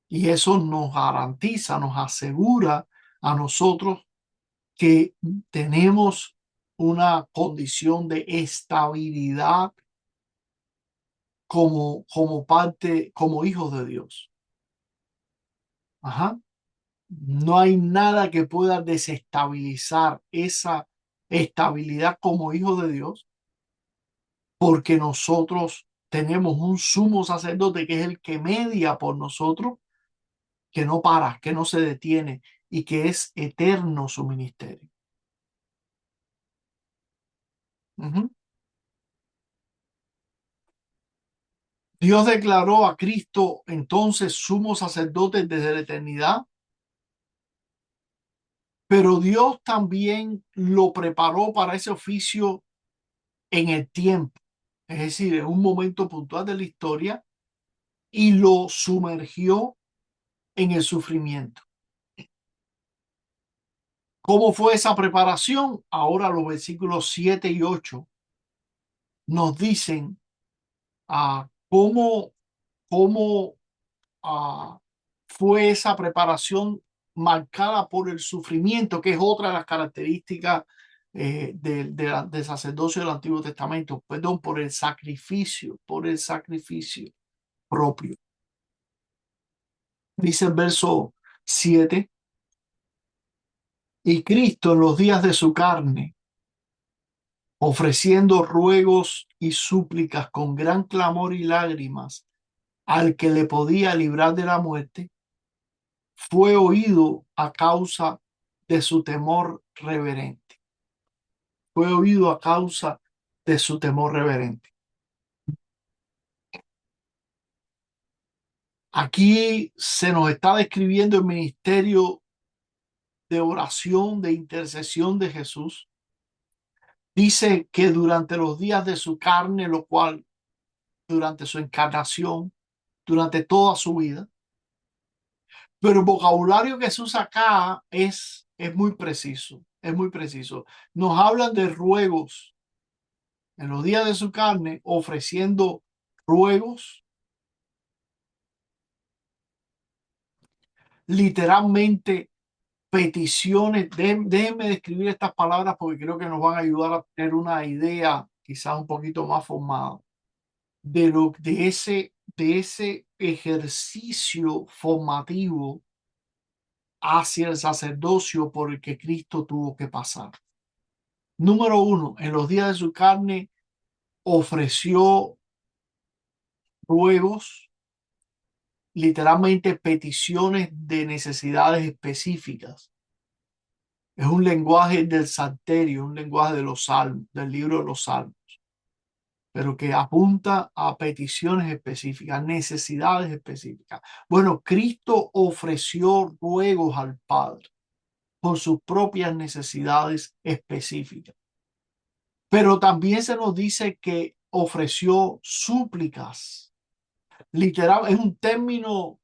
Y eso nos garantiza, nos asegura a nosotros que tenemos una condición de estabilidad como parte, como hijos de Dios. Ajá. No hay nada que pueda desestabilizar esa estabilidad como hijos de Dios, porque nosotros tenemos un sumo sacerdote que es el que media por nosotros, que no para, que no se detiene y que es eterno su ministerio. Ujú. Dios declaró a Cristo entonces sumo sacerdote desde la eternidad, pero Dios también lo preparó para ese oficio en el tiempo, es decir, en un momento puntual de la historia, y lo sumergió en el sufrimiento. ¿Cómo fue esa preparación? Ahora los versículos 7 y 8 nos dicen cómo, cómo fue esa preparación marcada por el sufrimiento, que es otra de las características del sacerdocio del Antiguo Testamento, perdón, por el sacrificio propio. Dice el verso 7, y Cristo en los días de su carne, ofreciendo ruegos y súplicas con gran clamor y lágrimas al que le podía librar de la muerte, fue oído a causa de su temor reverente. Fue oído a causa de su temor reverente. Aquí se nos está describiendo el ministerio de oración, de intercesión de Jesús. Dice que durante los días de su carne, lo cual durante su encarnación, durante toda su vida. Pero el vocabulario que se usa acá es muy preciso, es muy preciso. Nos hablan de ruegos en los días de su carne, ofreciendo ruegos, literalmente peticiones. Déjenme describir estas palabras porque creo que nos van a ayudar a tener una idea quizás un poquito más formada de ese ejercicio formativo hacia el sacerdocio por el que Cristo tuvo que pasar. Número uno, en los días de su carne ofreció ruegos, literalmente peticiones de necesidades específicas. Es un lenguaje del salterio, un lenguaje de los salmos, del libro de los salmos, pero que apunta a peticiones específicas, necesidades específicas. Bueno, Cristo ofreció ruegos al Padre por sus propias necesidades específicas. Pero también se nos dice que ofreció súplicas. Literal, es un término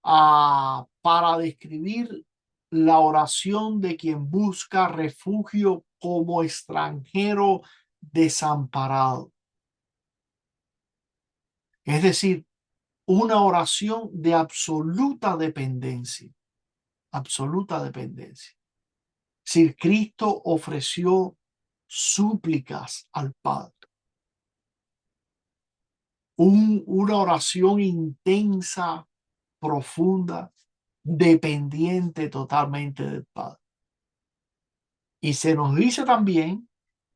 para describir la oración de quien busca refugio como extranjero desamparado. Es decir, una oración de absoluta dependencia, absoluta dependencia. Si Cristo ofreció súplicas al Padre, una oración intensa, profunda, dependiente totalmente del Padre. Y se nos dice también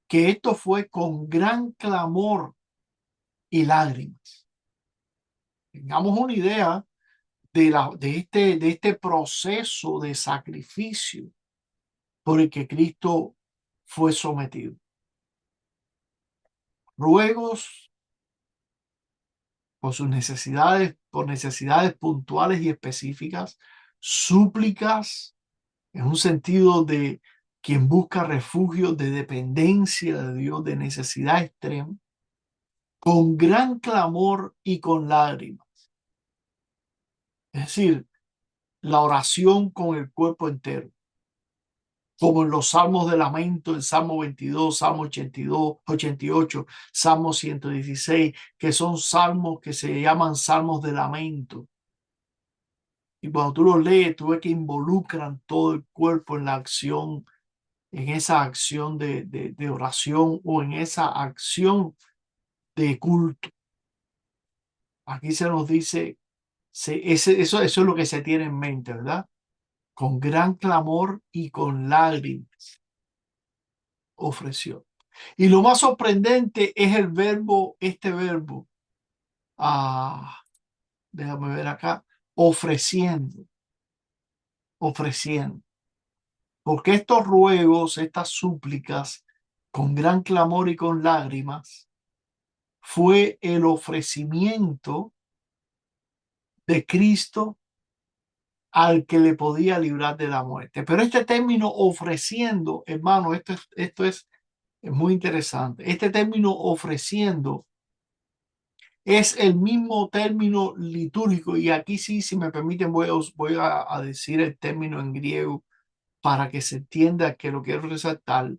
que esto fue con gran clamor y lágrimas. Tengamos una idea de este proceso de sacrificio por el que Cristo fue sometido. Ruegos por necesidades puntuales y específicas, súplicas en un sentido de quien busca refugio de dependencia de Dios, de necesidad extrema, con gran clamor y con lágrimas. Es decir, la oración con el cuerpo entero, como en los salmos de lamento, el Salmo 22, Salmo 82, 88, Salmo 116, que son salmos que se llaman salmos de lamento. Y cuando tú los lees, tú ves que involucran todo el cuerpo en la acción, en esa acción de oración o en esa acción de culto. Aquí se nos dice, eso es lo que se tiene en mente, ¿verdad? Con gran clamor y con lágrimas ofreció. Y lo más sorprendente es el verbo, este verbo, ah, déjame ver acá, ofreciendo, ofreciendo. Porque estos ruegos, estas súplicas, con gran clamor y con lágrimas, fue el ofrecimiento de Cristo al que le podía librar de la muerte. Pero este término ofreciendo, hermano, es muy interesante. Este término ofreciendo es el mismo término litúrgico y aquí sí, si me permiten, voy a decir el término en griego para que se entienda que lo quiero resaltar.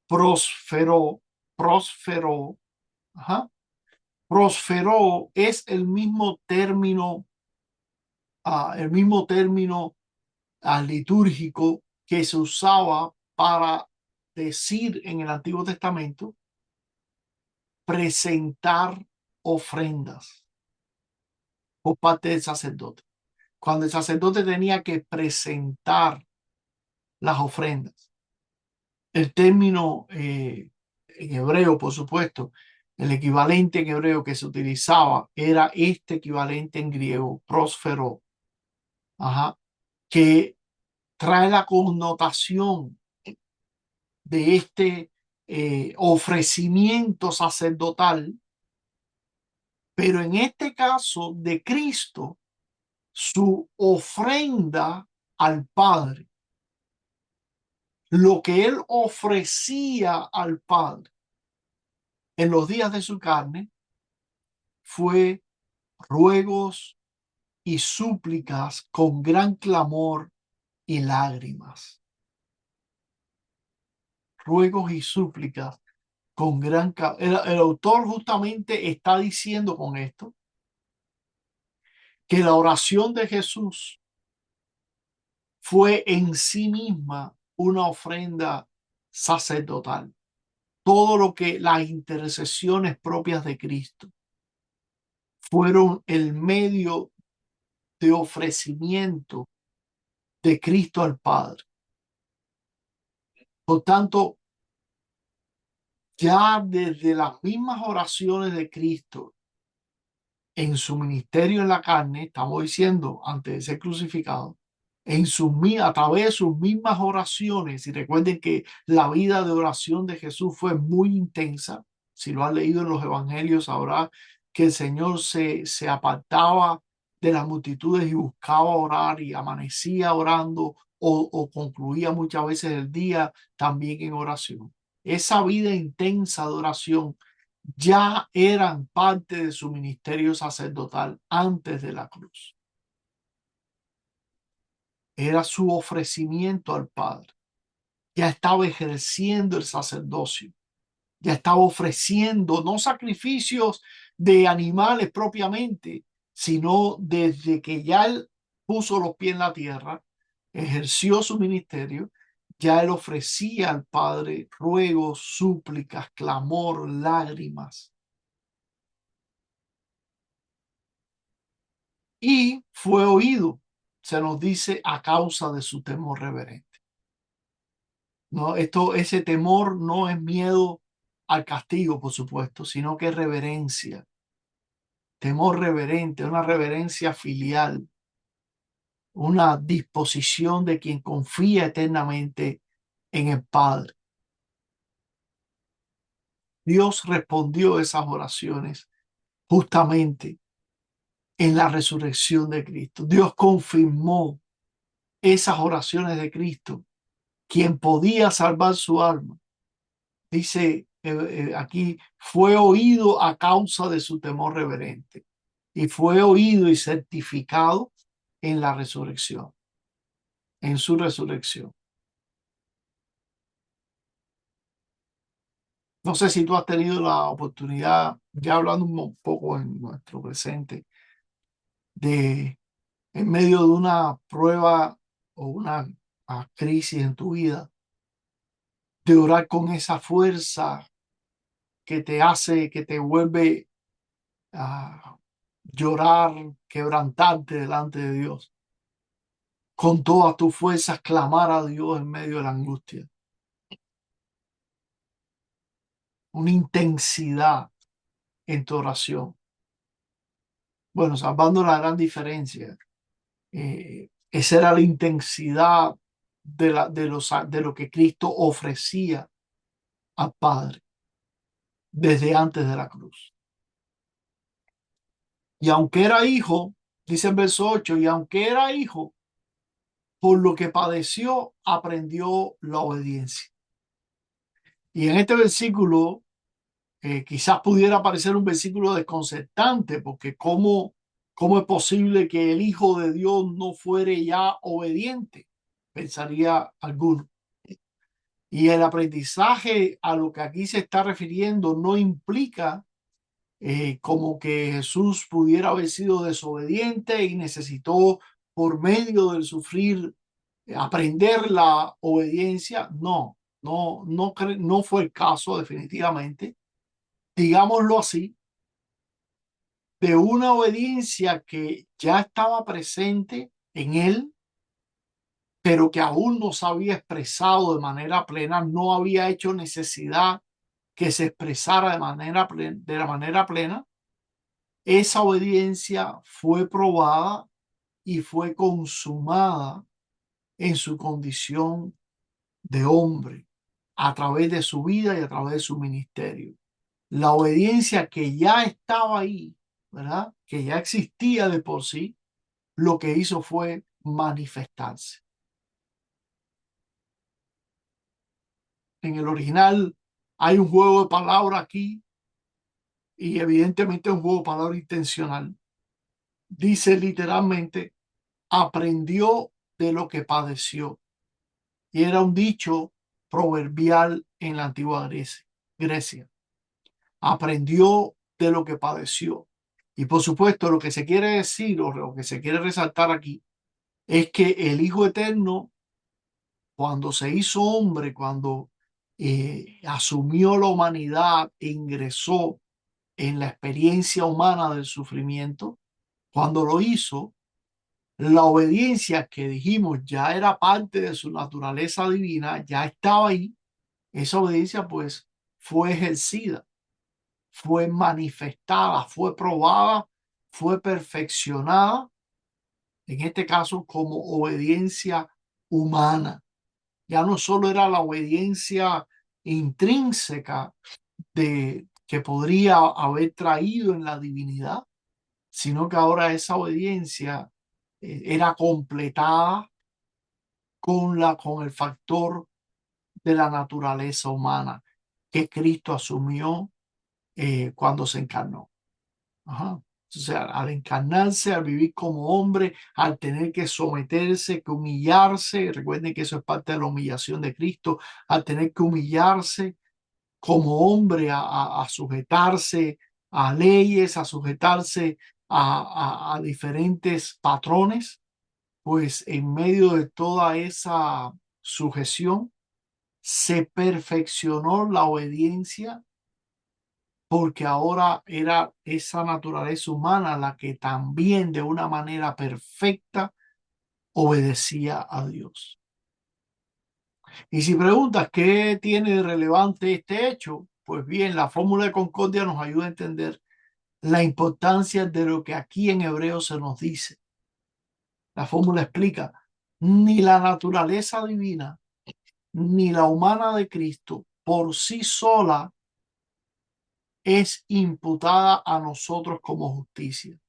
Prósfero, prósfero, ajá. Prósfero es el mismo término litúrgico que se usaba para decir en el Antiguo Testamento presentar ofrendas por parte del sacerdote. Cuando el sacerdote tenía que presentar las ofrendas. El término en hebreo, por supuesto, el equivalente en hebreo que se utilizaba era este equivalente en griego, prósfero, ajá, que trae la connotación de este ofrecimiento sacerdotal, pero en este caso de Cristo, su ofrenda al Padre, lo que él ofrecía al Padre en los días de su carne fue ruegos y súplicas con gran clamor y lágrimas. Ruegos y súplicas con gran clamor. El autor justamente está diciendo con esto que la oración de Jesús fue en sí misma una ofrenda sacerdotal. Todo lo que las intercesiones propias de Cristo fueron el medio de ofrecimiento de Cristo al Padre. Por tanto, ya desde las mismas oraciones de Cristo en su ministerio en la carne, estamos diciendo antes de ser crucificado, a través de sus mismas oraciones, y recuerden que la vida de oración de Jesús fue muy intensa. Si lo han leído en los evangelios, sabrá que el Señor se apartaba de las multitudes y buscaba orar y amanecía orando o concluía muchas veces el día también en oración. Esa vida intensa de oración ya eran parte de su ministerio sacerdotal antes de la cruz. Era su ofrecimiento al Padre. Ya estaba ejerciendo el sacerdocio. Ya estaba ofreciendo no sacrificios de animales propiamente, sino desde que ya él puso los pies en la tierra, ejerció su ministerio, ya él ofrecía al Padre ruegos, súplicas, clamor, lágrimas. Y fue oído, se nos dice, a causa de su temor reverente. No, ese temor no es miedo al castigo, por supuesto, sino que es reverencia, temor reverente, una reverencia filial, una disposición de quien confía eternamente en el Padre. Dios respondió esas oraciones justamente en la resurrección de Cristo. Dios confirmó esas oraciones de Cristo, quien podía salvar su alma. Dice aquí, fue oído a causa de su temor reverente y fue oído y certificado en la resurrección, en su resurrección. No sé si tú has tenido la oportunidad, ya hablando un poco en nuestro presente, de en medio de una prueba o una crisis en tu vida, de orar con esa fuerza que te hace, que te vuelve a llorar, quebrantarte delante de Dios, con todas tus fuerzas clamar a Dios en medio de la angustia, una intensidad en tu oración. Bueno, salvando la gran diferencia, esa era la intensidad de lo que Cristo ofrecía al Padre desde antes de la cruz. Y aunque era hijo, dice el verso 8, y aunque era hijo, por lo que padeció, aprendió la obediencia. Y en este versículo, quizás pudiera parecer un versículo desconcertante, porque ¿cómo es posible que el Hijo de Dios no fuere ya obediente? Pensaría alguno. Y el aprendizaje a lo que aquí se está refiriendo no implica como que Jesús pudiera haber sido desobediente y necesitó por medio del sufrir aprender la obediencia. No, no fue el caso definitivamente. Digámoslo así, de una obediencia que ya estaba presente en él, pero que aún no se había expresado de manera plena, no había hecho necesidad que se expresara de la manera plena. Esa obediencia fue probada y fue consumada en su condición de hombre a través de su vida y a través de su ministerio. La obediencia que ya estaba ahí, ¿verdad? Que ya existía de por sí, lo que hizo fue manifestarse. En el original hay un juego de palabras aquí y evidentemente un juego de palabras intencional. Dice literalmente, aprendió de lo que padeció. Y era un dicho proverbial en la antigua Grecia. Aprendió de lo que padeció. Y por supuesto, lo que se quiere decir o lo que se quiere resaltar aquí es que el Hijo Eterno, cuando se hizo hombre, cuando asumió la humanidad e ingresó en la experiencia humana del sufrimiento, cuando lo hizo, la obediencia que dijimos ya era parte de su naturaleza divina, ya estaba ahí. Esa obediencia pues fue ejercida, fue manifestada, fue probada, fue perfeccionada, en este caso como obediencia humana. Ya no solo era la obediencia intrínseca de que podría haber traído en la divinidad, sino que ahora esa obediencia era completada con el factor de la naturaleza humana que Cristo asumió cuando se encarnó. Ajá. O sea, al encarnarse, al vivir como hombre, al tener que someterse, que humillarse, recuerden que eso es parte de la humillación de Cristo, al tener que humillarse como hombre a sujetarse a leyes, a sujetarse a diferentes patrones, pues en medio de toda esa sujeción se perfeccionó la obediencia porque ahora era esa naturaleza humana la que también de una manera perfecta obedecía a Dios. Y si preguntas qué tiene de relevante este hecho, pues bien, la fórmula de concordia nos ayuda a entender la importancia de lo que aquí en hebreo se nos dice. La fórmula explica, ni la naturaleza divina ni la humana de Cristo por sí sola es imputada a nosotros como justicia,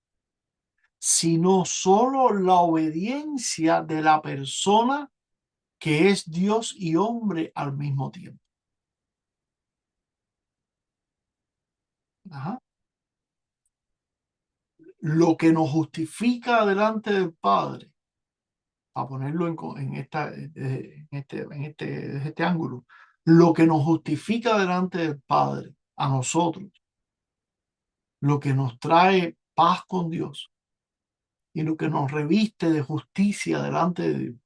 sino solo la obediencia de la persona que es Dios y hombre al mismo tiempo. Ajá. Lo que nos justifica delante del Padre, a ponerlo en este ángulo, lo que nos justifica delante del Padre, a nosotros, lo que nos trae paz con Dios y lo que nos reviste de justicia delante de Dios,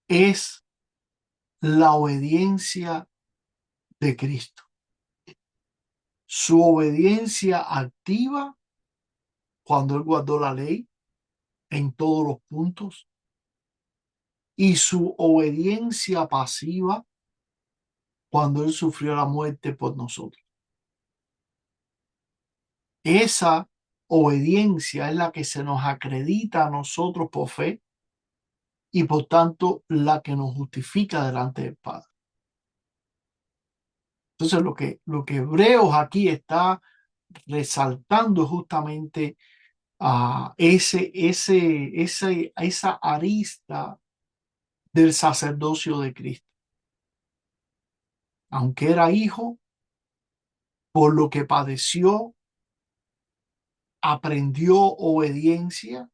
es la obediencia de Cristo. Su obediencia activa cuando Él guardó la ley en todos los puntos y su obediencia pasiva cuando Él sufrió la muerte por nosotros. Esa obediencia es la que se nos acredita a nosotros por fe y por tanto la que nos justifica delante del Padre. Entonces lo que Hebreos aquí está resaltando es justamente esa arista del sacerdocio de Cristo. Aunque era hijo, por lo que padeció, aprendió obediencia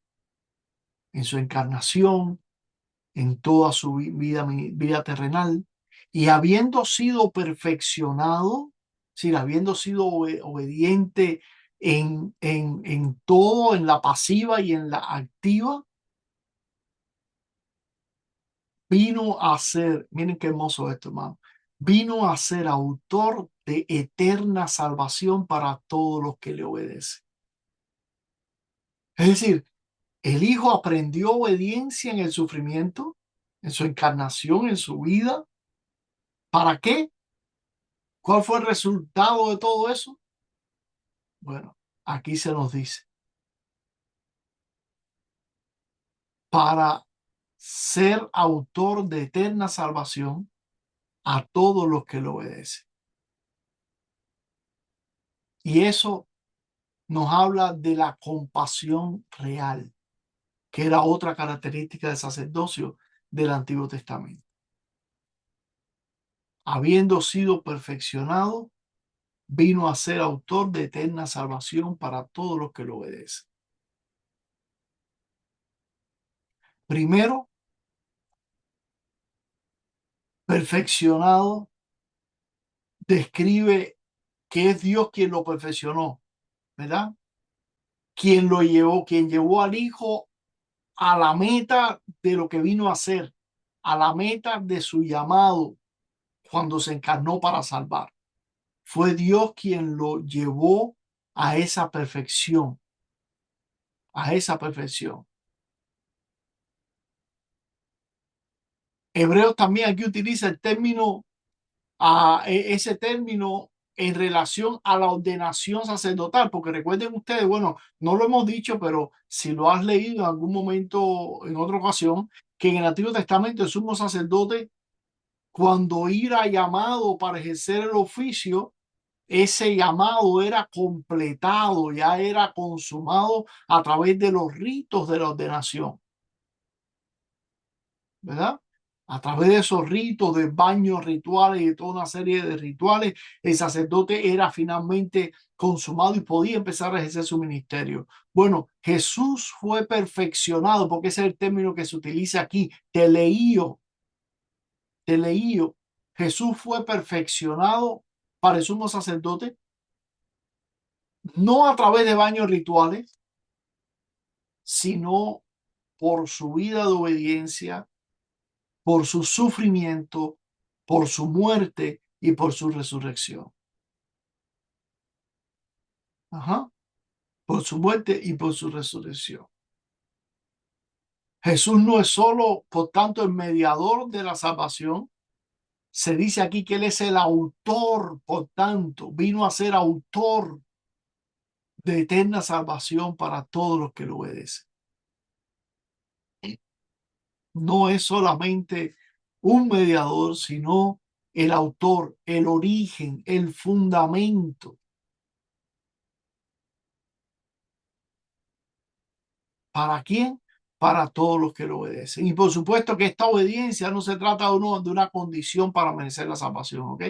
en su encarnación, en toda su vida terrenal, y habiendo sido perfeccionado, sí, habiendo sido obediente en todo, en la pasiva y en la activa, vino a ser, miren qué hermoso esto, hermano, vino a ser autor de eterna salvación para todos los que le obedecen. Es decir, el Hijo aprendió obediencia en el sufrimiento, en su encarnación, en su vida. ¿Para qué? ¿Cuál fue el resultado de todo eso? Bueno, aquí se nos dice, para ser autor de eterna salvación a todos los que lo obedecen. Y eso nos habla de la compasión real, que era otra característica del sacerdocio del Antiguo Testamento. Habiendo sido perfeccionado, vino a ser autor de eterna salvación para todos los que lo obedecen. Primero, perfeccionado describe que es Dios quien lo perfeccionó, ¿verdad? Quien llevó al Hijo a la meta de lo que vino a ser, a la meta de su llamado cuando se encarnó para salvar. Fue Dios quien lo llevó a esa perfección, a esa perfección. Hebreos también aquí utiliza el término, ese término en relación a la ordenación sacerdotal, porque recuerden ustedes, bueno, no lo hemos dicho, pero si lo has leído en algún momento, en otra ocasión, que en el Antiguo Testamento el sumo sacerdote, cuando era llamado para ejercer el oficio, ese llamado era completado, ya era consumado a través de los ritos de la ordenación, ¿verdad? A través de esos ritos de baños rituales y de toda una serie de rituales, el sacerdote era finalmente consumado y podía empezar a ejercer su ministerio. Bueno, Jesús fue perfeccionado, porque ese es el término que se utiliza aquí, teleío, teleío. Jesús fue perfeccionado para el sumo sacerdote, no a través de baños rituales, sino por su vida de obediencia, por su sufrimiento, por su muerte y por su resurrección. Ajá. Por su muerte y por su resurrección. Jesús no es solo, por tanto, el mediador de la salvación. Se dice aquí que Él es el autor, por tanto, vino a ser autor de eterna salvación para todos los que lo obedecen. No es solamente un mediador, sino el autor, el origen, el fundamento. ¿Para quién? Para todos los que lo obedecen. Y por supuesto que esta obediencia no se trata de una condición para merecer la salvación, ¿ok?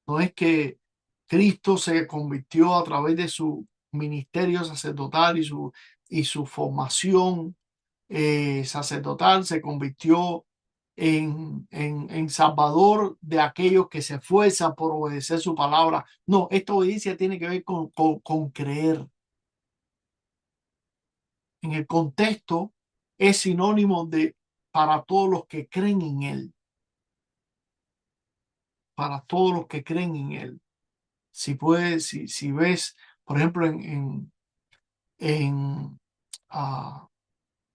No es que Cristo se convirtió a través de su ministerio sacerdotal y su formación sacerdotal, se convirtió en salvador de aquellos que se esfuerzan por obedecer su palabra. No, esta obediencia tiene que ver con creer. En el contexto es sinónimo de para todos los que creen en Él, para todos los que creen en Él. Si ves, por ejemplo, en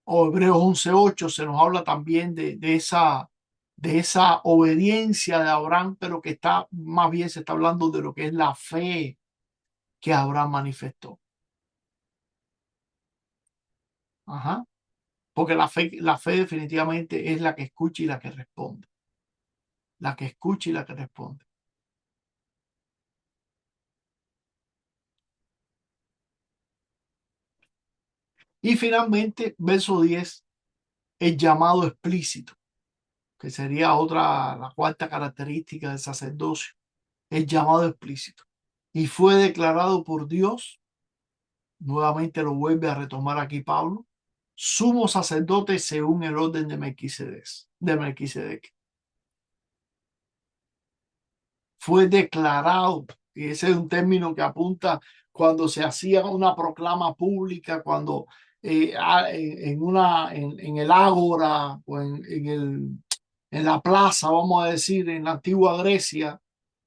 o Hebreos 11:8 se nos habla también de esa obediencia de Abraham, pero que está más bien se está hablando de lo que es la fe que Abraham manifestó. Ajá. Porque la fe definitivamente es la que escucha y la que responde. La que escucha y la que responde. Y finalmente, verso 10, el llamado explícito, que sería la cuarta característica del sacerdocio, el llamado explícito. Y fue declarado por Dios, nuevamente lo vuelve a retomar aquí Pablo, sumo sacerdote según el orden de Melquisedec. Fue declarado, y ese es un término que apunta cuando se hacía una proclama pública, cuando en el ágora o en la plaza, vamos a decir, en la antigua Grecia,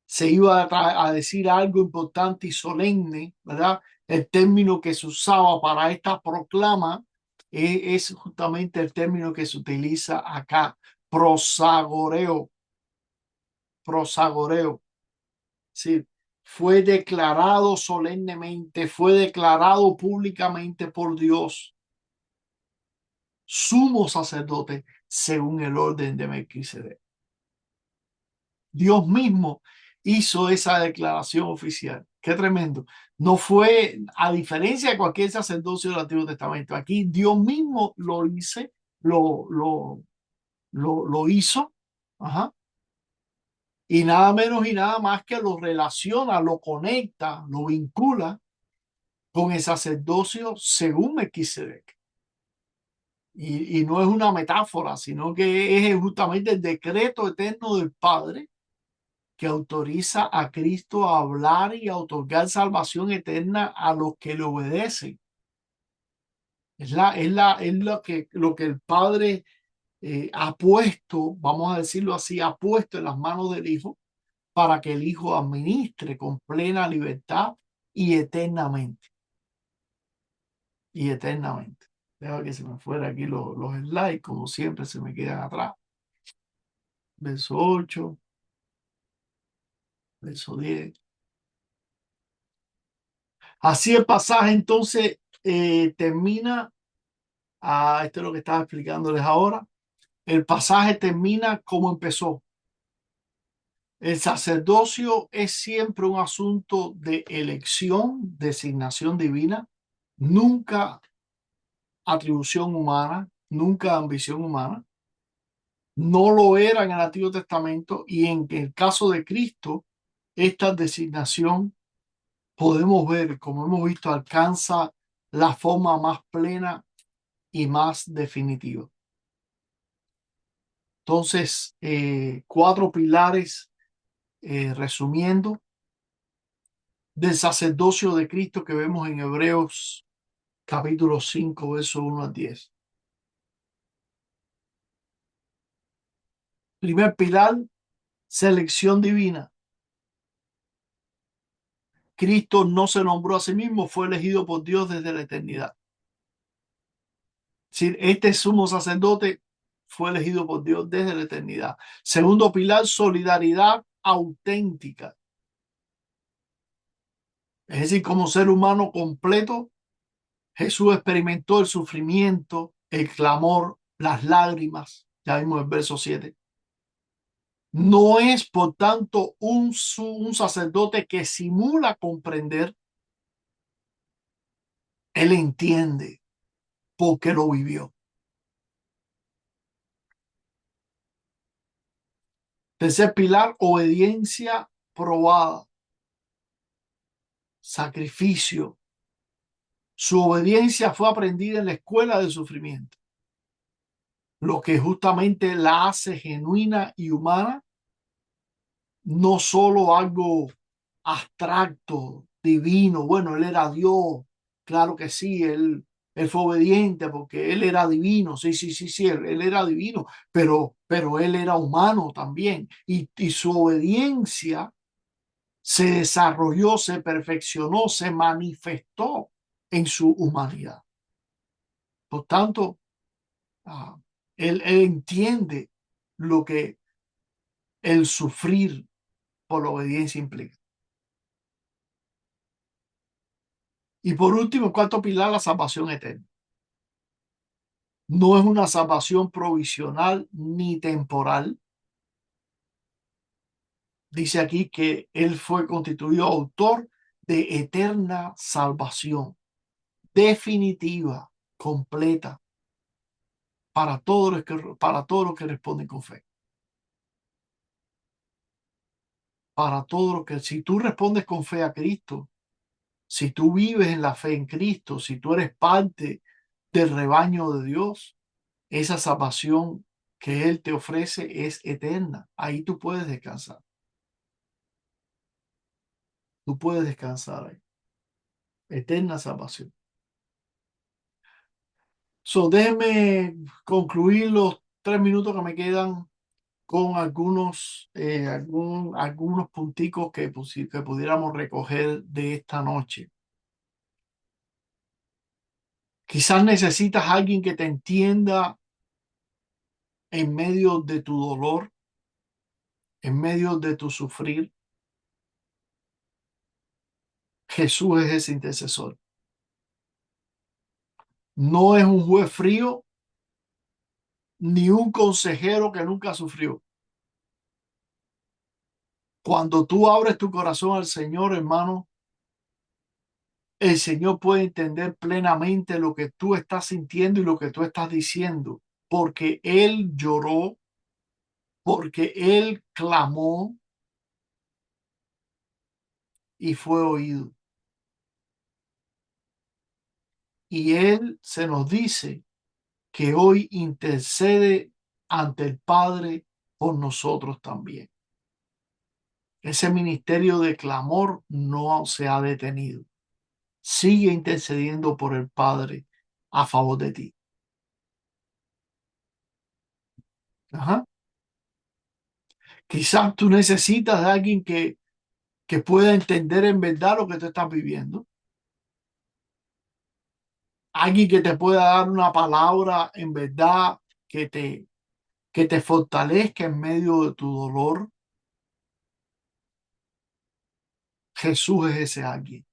se iba a decir algo importante y solemne, ¿verdad? El término que se usaba para esta proclama es justamente el término que se utiliza acá, prosagoreo, prosagoreo. Sí, fue declarado solemnemente, fue declarado públicamente por Dios, sumo sacerdote, según el orden de Melquisedec. Dios mismo hizo esa declaración oficial. Qué tremendo. No fue, a diferencia de cualquier sacerdocio del Antiguo Testamento, aquí Dios mismo lo, lo, lo hizo. Ajá. Y nada menos y nada más que lo relaciona, lo conecta, lo vincula con el sacerdocio según Melquisedec. Y no es una metáfora, sino que es justamente el decreto eterno del Padre que autoriza a Cristo a hablar y a otorgar salvación eterna a los que le obedecen. Es lo que el Padre ha puesto, vamos a decirlo así, ha puesto en las manos del Hijo para que el Hijo administre con plena libertad y eternamente. Y eternamente. Deja que se me fuera aquí los slides, como siempre se me quedan atrás. Verso 8, verso 10. Así el pasaje entonces termina, esto es lo que estaba explicándoles ahora, el pasaje termina como empezó. El sacerdocio es siempre un asunto de elección, designación divina, nunca atribución humana, nunca ambición humana. No lo era en el Antiguo Testamento y en el caso de Cristo, esta designación podemos ver, como hemos visto, alcanza la forma más plena y más definitiva. Entonces, cuatro pilares, resumiendo, del sacerdocio de Cristo que vemos en Hebreos capítulo 5, verso 1 al 10. Primer pilar, selección divina. Cristo no se nombró a sí mismo, fue elegido por Dios desde la eternidad. Es decir, este sumo sacerdote fue elegido por Dios desde la eternidad. Segundo pilar, solidaridad auténtica. Es decir, como ser humano completo, Jesús experimentó el sufrimiento, el clamor, las lágrimas. Ya vimos el verso 7. No es, por tanto, un sacerdote que simula comprender. Él entiende porque lo vivió. Tercer pilar, obediencia probada, sacrificio. Su obediencia fue aprendida en la escuela del sufrimiento, lo que justamente la hace genuina y humana, no solo algo abstracto, divino. Bueno, él era Dios, claro que sí, él fue obediente porque él era divino, sí, sí, sí, sí, él era divino, pero él era humano también. Y su obediencia se desarrolló, se perfeccionó, se manifestó en su humanidad. Por tanto, ah, él entiende lo que el sufrir por la obediencia implica. Y por último, el cuarto pilar, la salvación eterna. No es una salvación provisional ni temporal. Dice aquí que él fue constituido autor de eterna salvación, definitiva, completa, para todos los que responden con fe. Para todos los que, si tú respondes con fe a Cristo, si tú vives en la fe en Cristo, si tú eres parte del rebaño de Dios, esa salvación que Él te ofrece es eterna. Ahí tú puedes descansar. Tú puedes descansar ahí. Eterna salvación. So, déjeme concluir los 3 minutos que me quedan con algunos punticos que pudiéramos recoger de esta noche. Quizás necesitas a alguien que te entienda en medio de tu dolor, en medio de tu sufrir. Jesús es ese intercesor. No es un juez frío ni un consejero que nunca sufrió. Cuando tú abres tu corazón al Señor, hermano, el Señor puede entender plenamente lo que tú estás sintiendo y lo que tú estás diciendo, porque Él lloró, porque Él clamó y fue oído. Y Él se nos dice que hoy intercede ante el Padre por nosotros también. Ese ministerio de clamor no se ha detenido. Sigue intercediendo por el Padre a favor de ti. Ajá. Quizás tú necesitas de alguien que pueda entender en verdad lo que tú estás viviendo. Alguien que te pueda dar una palabra en verdad que que te fortalezca en medio de tu dolor. Jesús es ese alguien.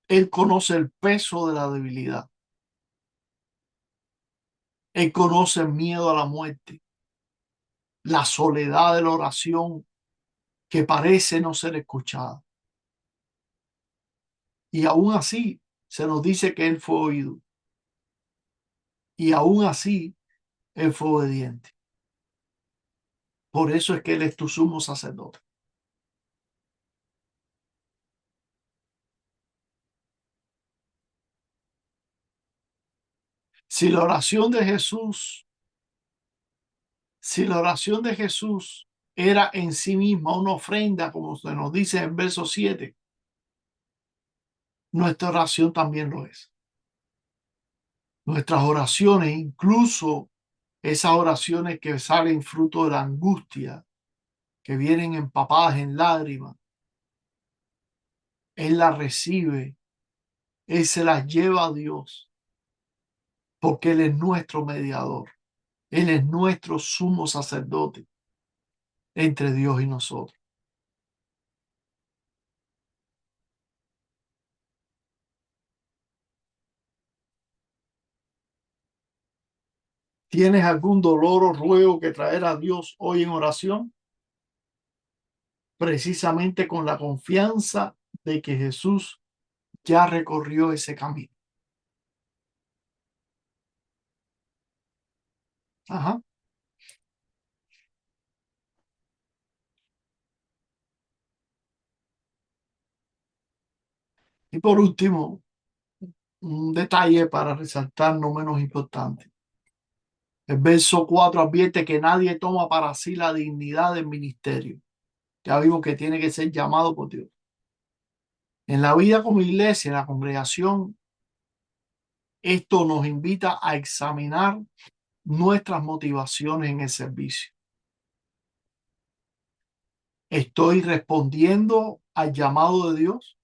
Él conoce el peso de la debilidad. Él conoce el miedo a la muerte, la soledad de la oración que parece no ser escuchada. Y aún así se nos dice que Él fue oído. Y aún así Él fue obediente. Por eso es que Él es tu sumo sacerdote. Si la oración de Jesús, si la oración de Jesús era en sí misma una ofrenda, como se nos dice en verso 7, nuestra oración también lo es. Nuestras oraciones, incluso esas oraciones que salen fruto de la angustia, que vienen empapadas en lágrimas, Él las recibe, Él se las lleva a Dios, porque Él es nuestro mediador, Él es nuestro sumo sacerdote entre Dios y nosotros. ¿Tienes algún dolor o ruego que traer a Dios hoy en oración? Precisamente con la confianza de que Jesús ya recorrió ese camino. Ajá. Y por último, un detalle para resaltar no menos importante. El verso 4 advierte que nadie toma para sí la dignidad del ministerio. Ya vimos que tiene que ser llamado por Dios. En la vida como iglesia, en la congregación, esto nos invita a examinar nuestras motivaciones en el servicio. ¿Estoy respondiendo al llamado de Dios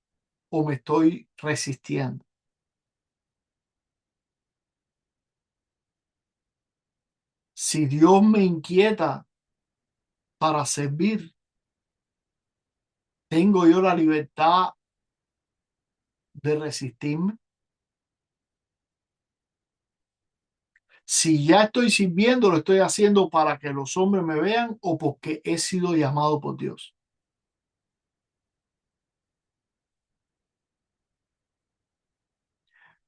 o me estoy resistiendo? Si Dios me inquieta para servir, ¿tengo yo la libertad de resistirme? Si ya estoy sirviendo, lo estoy haciendo para que los hombres me vean o porque he sido llamado por Dios.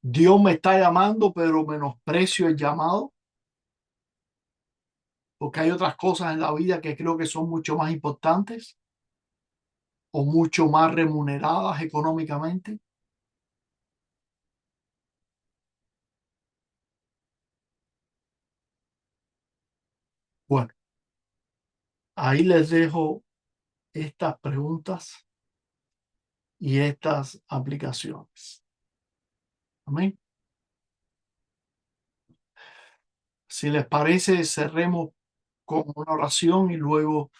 Dios me está llamando, pero menosprecio el llamado, porque hay otras cosas en la vida que creo que son mucho más importantes o mucho más remuneradas económicamente. Bueno, ahí les dejo estas preguntas y estas aplicaciones. Amén. Si les parece, cerremos con una oración y luego,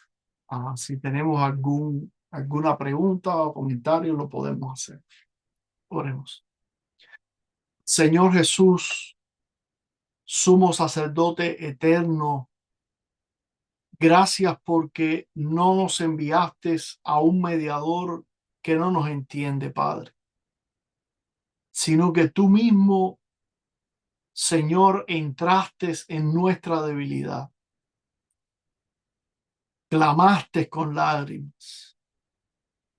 si tenemos alguna pregunta o comentario, lo podemos hacer. Oremos. Señor Jesús, sumo sacerdote eterno, gracias porque no nos enviaste a un mediador que no nos entiende, Padre, sino que tú mismo, Señor, entraste en nuestra debilidad, clamaste con lágrimas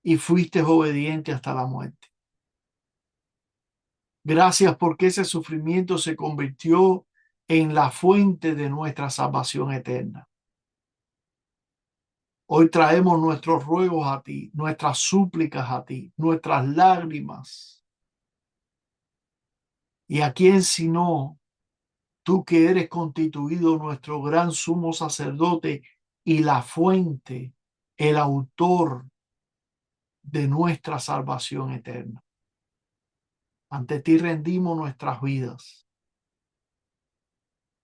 y fuiste obediente hasta la muerte. Gracias porque ese sufrimiento se convirtió en la fuente de nuestra salvación eterna. Hoy traemos nuestros ruegos a ti, nuestras súplicas a ti, nuestras lágrimas. ¿Y a quién sino tú, que eres constituido nuestro gran sumo sacerdote y la fuente, el autor de nuestra salvación eterna? Ante ti rendimos nuestras vidas.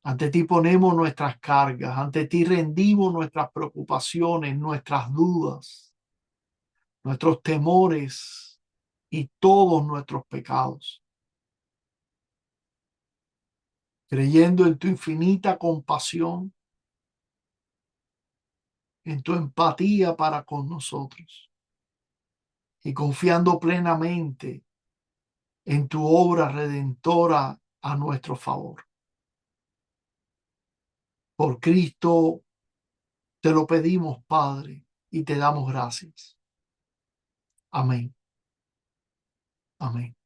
Ante ti ponemos nuestras cargas. Ante ti rendimos nuestras preocupaciones, nuestras dudas, nuestros temores y todos nuestros pecados, creyendo en tu infinita compasión, en tu empatía para con nosotros y confiando plenamente en tu obra redentora a nuestro favor. Por Cristo te lo pedimos, Padre, y te damos gracias. Amén. Amén.